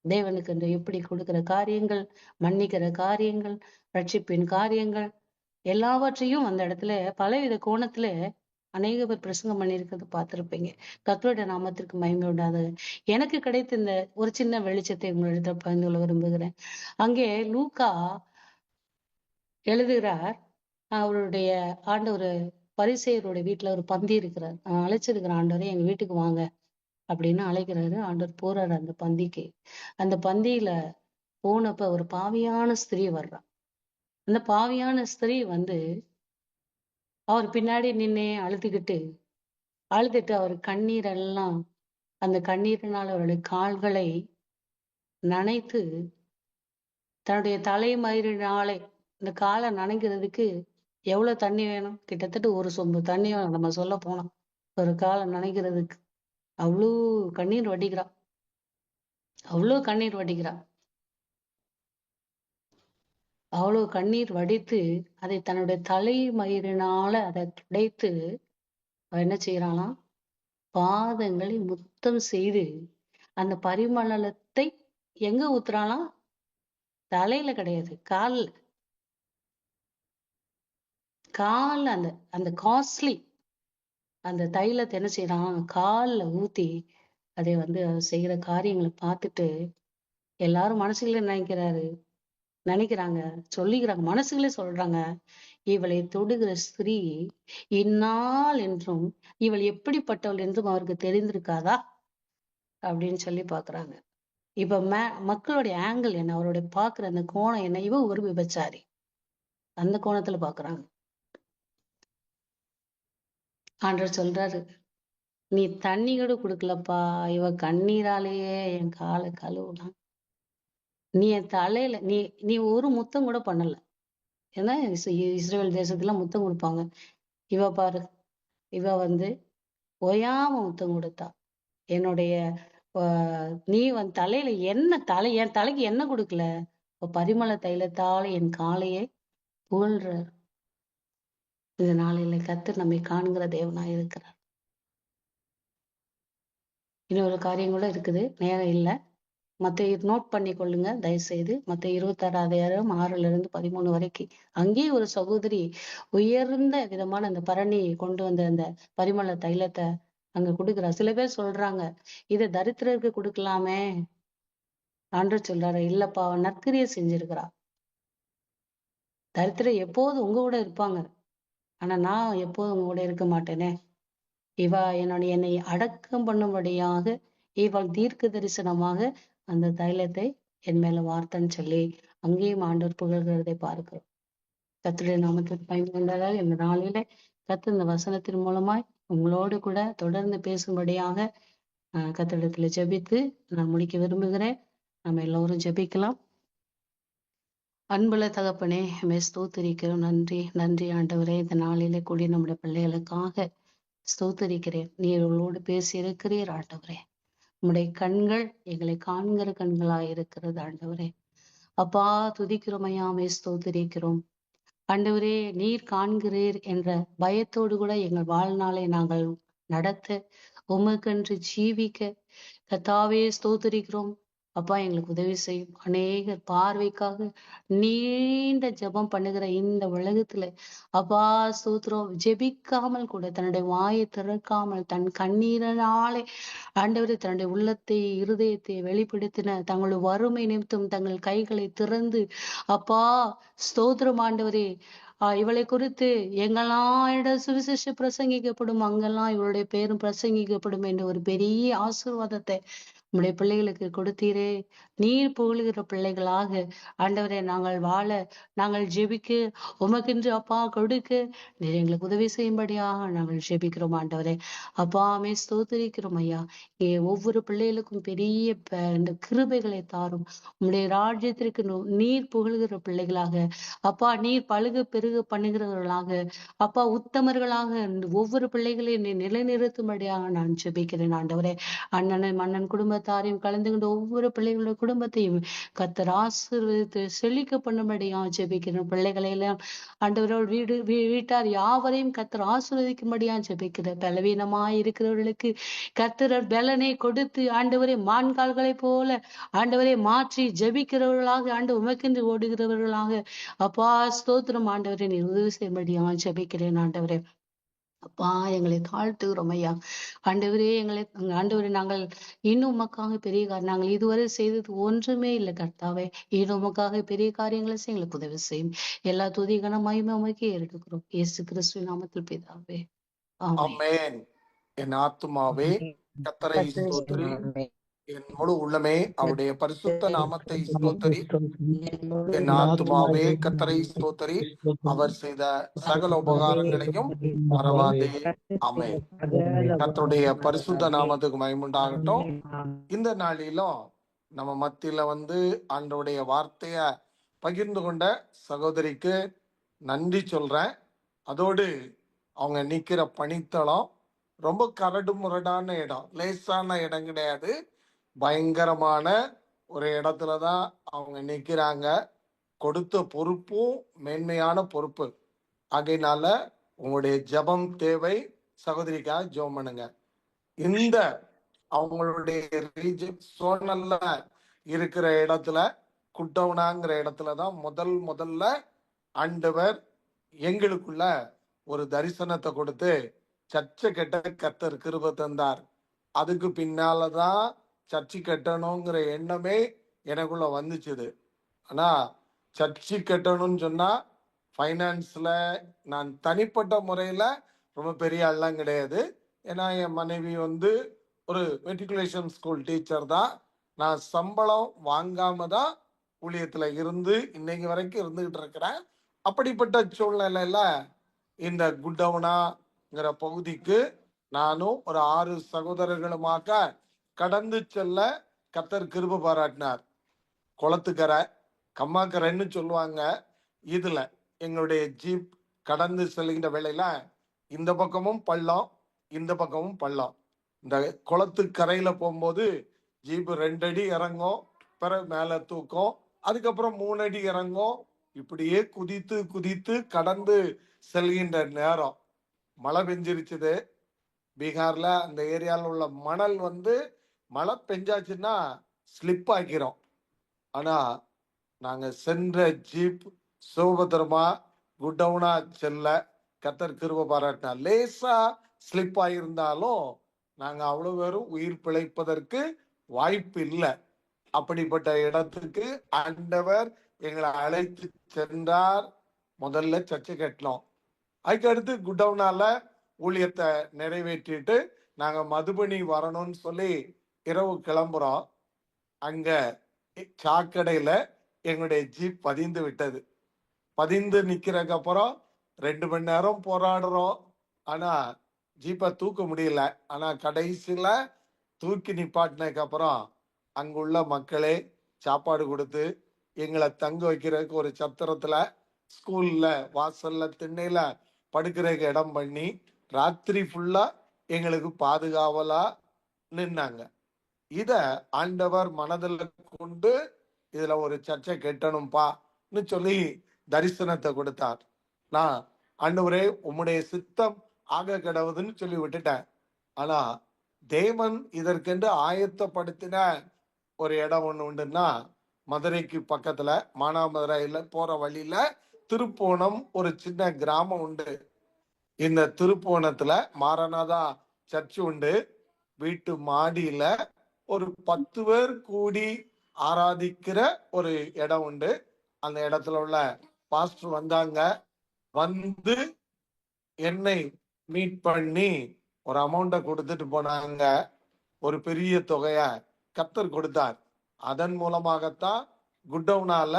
தேவனுக்கு என்று எப்படி கொடுக்கிற காரியங்கள், மன்னிக்கிற காரியங்கள், ரட்சிப்பின் காரியங்கள், எல்லாவற்றையும் அந்த இடத்துல பலவித கோணத்துல அநேக பேர் பிரசங்கம் பண்ணியிருக்கிறது பார்த்திருப்பீங்க. கர்த்தருடைய நாமத்திற்கு மகிமை உண்டாது. எனக்கு கிடைத்த இந்த ஒரு சின்ன வெளிச்சத்தை உங்களிடத்தில் பகிர்ந்து கொள்ள விரும்புகிறேன். அங்கே லூக்கா எழுதுகிறார், அவருடைய ஆண்டவர் பரிசேயருடைய வீட்டுல ஒரு பந்தி இருக்கிறார், அழைச்சிருக்கிற ஆண்டவரே எங்க வீட்டுக்கு வாங்க அப்படின்னு அழைக்கிறாரு. ஆண்டவர் போறாரு அந்த பந்திக்கு. அந்த பந்தியில போனப்ப ஒரு பாவியான ஸ்திரீ வர்றா. அந்த பாவியான ஸ்திரீ வந்து அவர் பின்னாடி நின்னே அழுதுட்டு அவர் கண்ணீரெல்லாம், அந்த கண்ணீரினால் அவருடைய கால்களை நனைத்து, தன்னுடைய தலைமயிரினாலே இந்த காலை நனைக்கிறதுக்கு எவ்வளவு தண்ணி வேணும், கிட்டத்தட்ட ஒரு சொம்பு தண்ணி வேணும் நம்ம சொல்ல போனோம் ஒரு காலை நனைக்கிறதுக்கு. அவ்வளோ கண்ணீர் வடிக்கிறா, அவ்வளோ கண்ணீர் வடிக்கிறா. அவ்வளவு கண்ணீர் வடித்து அதை தன்னுடைய தலைமயிரினால அதை துடைத்து அவ என்ன செய்யறாளாம், பாதங்களை முத்தம் செய்து அந்த பரிமளத்தை எங்க ஊத்துறாளாம், தலையில கிடையாது, கால்ல. அந்த அந்த காஸ்ட்லி அந்த தைலத்தை என்ன செய்யறான், கால்ல ஊத்தி அதை வந்து செய்யற காரியங்களை பார்த்துட்டு எல்லாரும் மனசுல நினைக்கிறாங்க, சொல்லிக்கிறாங்க, மனசுகளே சொல்றாங்க, இவளை தொடுகிற ஸ்திரீ இந்நாள் என்றும் இவள் எப்படிப்பட்டவள் என்றும் அவருக்கு தெரிந்திருக்காதா அப்படின்னு சொல்லி பாக்குறாங்க. இப்ப மக்களுடைய ஆங்கிள் என்ன, அவருடைய பாக்குற அந்த கோணம் என்ன, இவ ஒரு விபச்சாரி, அந்த கோணத்துல பாக்குறாங்க. ஆண்டவர் சொல்றாரு, நீ தண்ணி கூட குடுக்கலப்பா, இவ கண்ணீராலேயே என் காலை கழுவுனான், நீ என் தலையில நீ ஒரு முத்தம் கூட பண்ணல. ஏன்னா இஸ்ரேல் தேசத்துல முத்தம் கொடுப்பாங்க, இவ பாரு, இவ வந்து ஓயாம முத்தம் கொடுத்தா. என்னுடைய நீ வந்து தலையில என் தலைக்கு என்ன கொடுக்கல, பரிமள தைலத்தால என் காலையை புகழ்ற. இந்த நாளையில கர்த்தர் நம்மை காணுகிற தேவனா இருக்கிறார். இன்னொரு காரியம் கூட இருக்குது, நேரம் இல்லை, மத்த நோட் பண்ணி கொள்ளுங்க தயவு செய்து. மத்த 26 6 to 13 வரைக்கும் அங்கேயே ஒரு சகோதரி உயர்ந்த விதமான அந்த பரணி கொண்டு வந்த அந்த பரிமள தைலத்தை அங்க கொடுக்குறா. சில பேர் சொல்றாங்க, இதை தரித்திரருக்கு கொடுக்கலாமே. ஆண்டவர் சொல்றாரு, இல்லப்பா, அவன் நற்கிரியை செஞ்சிருக்கிறா. தரித்திரர் எப்போதும் உங்க கூட இருப்பாங்க, ஆனா நான் எப்போதும் உங்க கூட இருக்க மாட்டேனே. என்னை அடக்கம் பண்ணும்படியாக இவள் தீர்க்க தரிசனமாக அந்த தைலத்தை என் மேல வார்த்தைன்னு சொல்லி அங்கேயும் ஆண்டவர் புகழ்கிறதை பார்க்கிறோம். கர்த்தருடைய நாமத்துக்கு பயன் கொண்டதால் இந்த நாளில கர்த்தர் இந்த வசனத்தின் மூலமாய் உங்களோடு கூட தொடர்ந்து பேசும்படியாக கர்த்தரிடத்துல ஜெபித்து நான் முடிக்க விரும்புகிறேன். நம்ம எல்லோரும் ஜெபிக்கலாம். அன்புள்ள தகப்பனே, உம்மை ஸ்தோத்திரிக்கிறோம். நன்றி நன்றி ஆண்டவரே. இந்த நாளிலே கூடிய நம்முடைய பிள்ளைகளுக்காக ஸ்தோத்திரிக்கிறேன். நீர் உங்களோடு பேசி இருக்கிறீர் ஆண்டவரே. உம்முடைய கண்கள் எங்களை காண்கிற கண்களாய் இருக்கிறது ஆண்டவரே. அப்பா, துதிக்கிறோம் ஐயா, உம்மை ஸ்தோத்திரிக்கிறோம் ஆண்டவரே. நீர் காண்கிறீர் என்ற பயத்தோடு கூட எங்கள் வாழ்நாளை நாங்கள் நடத்த, உமக்கென்று ஜீவிக்க கர்த்தாவே ஸ்தோத்திரிக்கிறோம். அப்பா, எங்களுக்கு உதவி செய்யும். அநேகர் பார்வைக்காக நீண்ட ஜெபம் பண்ணுகிற இந்த உலகத்துல அப்பா ஸ்தோத்திரம், ஜெபிக்காமல் கூட தன்னுடைய வாயை திறக்காமல் தன் கண்ணீரனாலே ஆண்டவரே தன்னுடைய உள்ளத்தை இருதயத்தை வெளிப்படுத்தின தங்களுடைய வறுமை நிமித்தம் தங்கள் கைகளை திறந்து அப்பா ஸ்தோத்திரம் ஆண்டவரே, இவளை குறித்து எங்கெல்லாம் இடம் சுவிசேஷம் பிரசங்கிக்கப்படும் அங்கெல்லாம் இவளுடைய பேரும் பிரசங்கிக்கப்படும் என்ற ஒரு பெரிய ஆசீர்வாதத்தை உம்முடைய பிள்ளைகளுக்கு கொடுத்தீரே. நீர் புகழுகிற பிள்ளைகளாக ஆண்டவரே நாங்கள் வாழ, நாங்கள் ஜெபிக்க, உமக்கென்று அப்பா கொடுக்க நீர் எங்களுக்கு உதவி செய்யும்படியாக நாங்கள் ஜெபிக்கிறோம் ஆண்டவரே. அப்பா ஆமே ஸ்தோத்திரிக்கிறோம் ஐயா. ஒவ்வொரு பிள்ளைகளுக்கும் பெரிய இந்த கிருபைகளை தாரும். உம்முடைய ராஜ்யத்திற்கு நீர் புகழுகிற பிள்ளைகளாக அப்பா, நீர் பழுக பெருக பண்ணுகிறவர்களாக அப்பா, உத்தமர்களாக ஒவ்வொரு பிள்ளைகளையும் நீ நிலைநிறுத்தும்படியாக நான் ஜெபிக்கிறேன் ஆண்டவரே. மன்னன் குடும்பத்தாரையும் கலந்து கொண்ட ஒவ்வொரு பிள்ளைகளோட குடும்பத்தையும் கர்த்தர் ஆசீர்வதித்து செழிக்க பண்ணும்படியா ஜெபிக்கிறேன். பிள்ளைகளை எல்லாம் ஆண்டவரோட வீட்டார் யாவரையும் கர்த்தர் ஆசீர்வதிக்கும்படியா ஜெபிக்கிறேன். பலவீனமாய் இருக்கிறவர்களுக்கு கர்த்தர் பலனை கொடுத்து ஆண்டவரே மான்கால்களை போல ஆண்டவரை மாற்றி ஜெபிக்கிறவர்களாக ஆண்டு உமக்கென்று ஓடுகிறவர்களாக அப்பா ஸ்தோத்திரம் ஆண்டவரை நீ உதவி செய்யும்படியா ஜெபிக்கிறேன் ஆண்டவரே. அப்பா, எங்களை தாழ்த்துகிறோம் ஐயா. ஆண்டவரே ஆண்டவரே நாங்கள் இன்னும் உமக்காக பெரிய நாங்கள் இதுவரை செய்தது ஒன்றுமே இல்லை கர்த்தாவே. இன்னும் உமக்காக பெரிய காரியங்களை செய்ய எங்களுக்கு உதவி செய்யும். எல்லா துதி கனமாயுமே உமக்கே எடுக்கிறோம். இயேசு கிறிஸ்துவின் நாமத்தில் பிதாவே, ஆமென். ஆமென். என் ஆத்துமாவே கர்த்தரை ஸ்தோத்திரி, என் முழு உள்ளமே அவருடைய பரிசுத்த நாமத்தை ஸ்தோத்திரி. என் ஆத்துமாவே கர்த்தரை ஸ்தோத்திரி, அவர் செய்த சகல உபகாரங்களையும் மறவாதே. ஆமென். கர்த்தருடைய பரிசுத்த நாமத்துக்கு மகிமையுண்டாகட்டும். இந்த நாளிலும் நம்ம மத்தியில ஆண்டவருடைய வார்த்தைய பகிர்ந்து கொண்ட சகோதரிக்கு நன்றி சொல்றேன். அதோடு அவங்க நிக்கிற பணித்தளம் ரொம்ப கரடு முரடான இடம், லேசான இடம் கிடையாது. பயங்கரமான ஒரு இடத்துலதான் அவங்க நிக்கிறாங்க. கொடுத்த பொறுப்பும் மேன்மையான பொறுப்பு. ஆகையினால உங்களுடைய ஜெபம் தேவை. சகோதரிக்காக ஜெபம் பண்ணுங்க. இந்த அவங்களுடைய ரீஜன் சோனல்ல இருக்கிற இடத்துல, குட்டவுனாங்கிற இடத்துலதான் முதல்ல ஆண்டவர் எங்களுக்குள்ள ஒரு தரிசனத்தை கொடுத்து சர்ச்சை கட்ட கர்த்தர் கிருபை தந்தார். அதுக்கு பின்னாலதான் சர்ச்சை கட்டணுங்கிற எண்ணமே எனக்குள்ள வந்துச்சுது. ஆனா சர்ச்சை கட்டணும்னு சொன்னா ஃபைனான்ஸ்ல நான் தனிப்பட்ட முறையில ரொம்ப பெரிய ஆள்லாம் கிடையாது. ஏன்னா என் மனைவி ஒரு மெட்ரிகுலேஷன் ஸ்கூல் டீச்சர் தான். நான் சம்பளம் வாங்காம தான் ஊழியத்துல இருந்து இன்னைக்கு வரைக்கும் இருந்துகிட்டு இருக்கிறேன். அப்படிப்பட்ட சூழ்நிலையில இந்த குட்டவுனாங்கிற பகுதிக்கு நானும் ஒரு 6 சகோதரர்களுமாக கடந்து செல்ல கர்த்தர் கிருபை பாராட்டினார். குளத்துக்கரை, கம்மாக்கரைன்னு சொல்லுவாங்க. இதுல எங்களுடைய ஜீப் கடந்து செல்கின்ற வேளையில இந்த பக்கமும் பள்ளம், இந்த பக்கமும் பள்ளம். இந்த குளத்துக்கரையில போகும்போது ஜீப் 2 அடி இறங்கும், பிறகு மேல தூக்கும், அதுக்கப்புறம் 3 அடி இறங்கும். இப்படியே குதித்து குதித்து கடந்து செல்கின்ற நேரம் மழை பெஞ்சிருச்சுது. பீகார்ல அந்த ஏரியால உள்ள மணல் மழை பெஞ்சாச்சுன்னா ஸ்லிப் ஆக்கிறோம். ஆனா நாங்க சென்ற ஜீப் சுபத்திரமா குட்டவுனா செல்ல கர்த்தர் கிருபை பாராட்டினார். லேசா ஸ்லிப் ஆகியிருந்தாலும் நாங்க அவ்வளவு பேரும் உயிர் பிழைப்பதற்கு வாய்ப்பு இல்லை. அப்படிப்பட்ட இடத்துக்கு ஆண்டவர் எங்களை அழைத்து சென்றார். முதல்ல சர்ச்சை கட்டணும். அதுக்கு அடுத்து குட்டவுனால ஊழியத்தை நிறைவேற்றிட்டு நாங்க மதுபனி வரணும்னு சொல்லி இரவு கிளம்புறோம். அங்க சாக்கடையில எங்களுடைய ஜீப் பதிந்து விட்டது. பதிந்து நிக்கிறதுக்கு அப்புறம் 2 மணி நேரம் போராடுறோம். ஆனா ஜீப்பை தூக்க முடியல. ஆனா கடைசியில தூக்கி நிப்பாட்டினதுக்கு அப்புறம் அங்குள்ள மக்களே சாப்பாடு கொடுத்து எங்களை தங்க வைக்கிறதுக்கு ஒரு சத்திரத்துல, ஸ்கூல்ல வாசல்ல திண்ணையில படுக்கிறதுக்கு இடம் பண்ணி ராத்திரி ஃபுல்லா எங்களுக்கு பாதுகாவலா நின்னாங்க. இத ஆண்டவர் மனதில் கொண்டு இதுல ஒரு சர்ச்சை கெட்டணும்பான்னு சொல்லி தரிசனத்தை கொடுத்தார். நான் ஆண்டவரே உம்முடைய சித்தம் ஆக கடவுதுன்னு சொல்லி விட்டுட்டேன். ஆனா தேவன் இதற்கென்று ஆயத்தப்படுத்தின ஒரு இடம் ஒண்ணு உண்டுன்னா, மதுரைக்கு பக்கத்துல மானாமதுரையில போற வழியில திருப்போணம் ஒரு சின்ன கிராமம் உண்டு. இந்த திருப்போணத்துல மாரநாதா சர்ச் உண்டு. வீட்டு மாடியில ஒரு 10 பேர் கூடி ஆராதிக்கிற ஒரு இடம் உண்டு. அந்த இடத்துல உள்ள பாஸ்டர் வந்தாங்க. வந்து என்னை மீட் பண்ணி ஒரு அமௌண்ட்டை கொடுத்துட்டு போனாங்க. ஒரு பெரிய தொகைய கர்த்தர் கொடுத்தார். அதன் மூலமாகத்தான் குட்டவுனால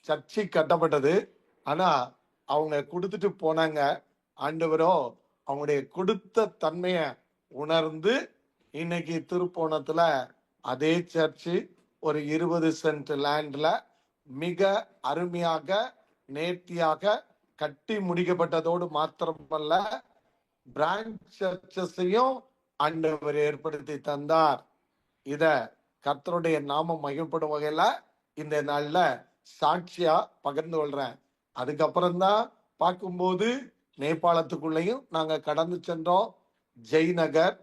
சர்ச்சை கட்டப்பட்டது. ஆனா அவங்க கொடுத்துட்டு போனாங்க. ஆண்டவரோ அவங்களுடைய கொடுத்த தன்மைய உணர்ந்து இன்னைக்கு திருப்போணத்துல அதே சர்ச்சு ஒரு 20 சென்ட் லேண்ட்ல மிக அருமையாக நேர்த்தியாக கட்டி முடிக்கப்பட்டதோடு மாத்திரமல்ல, பிரான்ச் சர்ச்சஸையும் ஆண்டவர் ஏற்படுத்தி தந்தார். இத கர்த்தருடைய நாமம் மகிழ்ப்படும் வகையில இந்த நாள்ல சாட்சியா பகிர்ந்து கொள்றேன். அதுக்கப்புறம் தான் பார்க்கும்போது நேபாளத்துக்குள்ளேயும் நாங்க கடந்து சென்றோம். ஜெய்நகர்,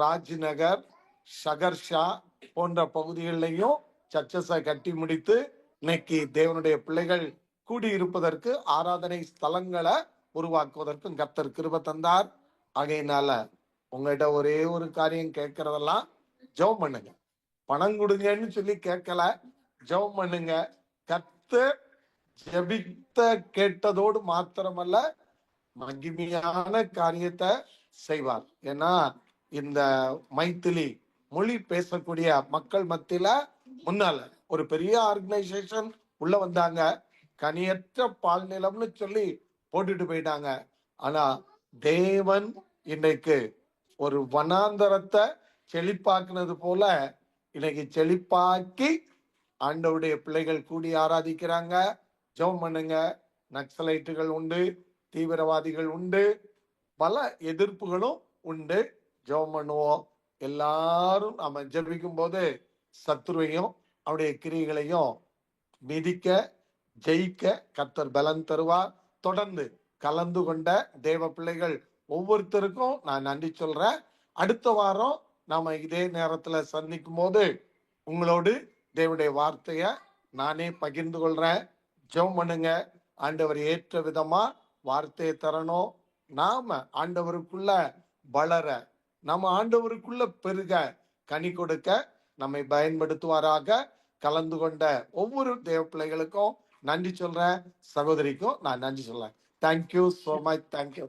ராஜ்நகர், ஷகர்ஷா போன்ற பகுதிகளிலையும் சர்ச்சஸை கட்டி முடித்து இன்னைக்கு தேவனுடைய பிள்ளைகள் கூடியிருப்பதற்கு ஆராதனை ஸ்தலங்களை உருவாக்குவதற்கும் கர்த்தர் கிருபை தந்தார். ஆகையினால உங்ககிட்ட ஒரே ஒரு காரியம் கேட்கறதெல்லாம் ஜெபம் பண்ணுங்க. பணம் கொடுங்கன்னு சொல்லி கேட்கல, ஜெபம் பண்ணுங்க. கர்த்தர் ஜெபித்த கேட்டதோடு மாத்திரமல்ல, மகிமையான காரியத்தை செய்வார். ஏன்னா இந்த மைத்திலி மொழி பேசக்கூடிய மக்கள் மத்தியில முன்னால ஒரு பெரிய ஆர்கனைசேஷன் உள்ள வந்தாங்க. கனியற்ற பால் நிலம்னு சொல்லி போட்டுட்டு போயிட்டாங்க. ஆனா தேவன் இன்னைக்கு ஒரு வனாந்தரத்தை செழிப்பாக்குனது போல இன்னைக்கு செழிப்பாக்கி ஆண்டவருடைய பிள்ளைகள் கூடி ஆராதிக்கிறாங்க. ஜெபம் பண்ணுங்க. நக்சலைட்டுகள் உண்டு, தீவிரவாதிகள் உண்டு, பல எதிர்ப்புகளும் உண்டு. ஜெபம் பண்ணுவோம். எல்லாரும் நாம ஜெபிக்கும் போது சத்துருவையும் அவருடைய கிரியைகளையும் மிதிக்க, ஜெயிக்க கர்த்தர் பலன் தருவார். தொடர்ந்து கலந்து கொண்ட தேவ பிள்ளைகள் ஒவ்வொருத்தருக்கும் நான் நன்றி சொல்றேன். அடுத்த வாரம் நாம இதே நேரத்துல சந்திக்கும் போது உங்களோடு தேவனுடைய வார்த்தைய நானே பகிர்ந்து கொள்றேன். ஜெபம் பண்ணுங்க. ஆண்டவர் ஏற்ற விதமா வார்த்தையை தரணும். நாம ஆண்டவருக்குள்ள வளர, நம்ம ஆண்டவருக்குள்ள பெருக, கனி கொடுக்க நம்மை பயன்படுத்துவாராக. கலந்து கொண்ட ஒவ்வொரு தேவ பிள்ளைகளுக்கும் நன்றி சொல்றேன். சகோதரிக்கும் நான் நன்றி சொல்றேன். Thank you so much. தேங்க்யூ.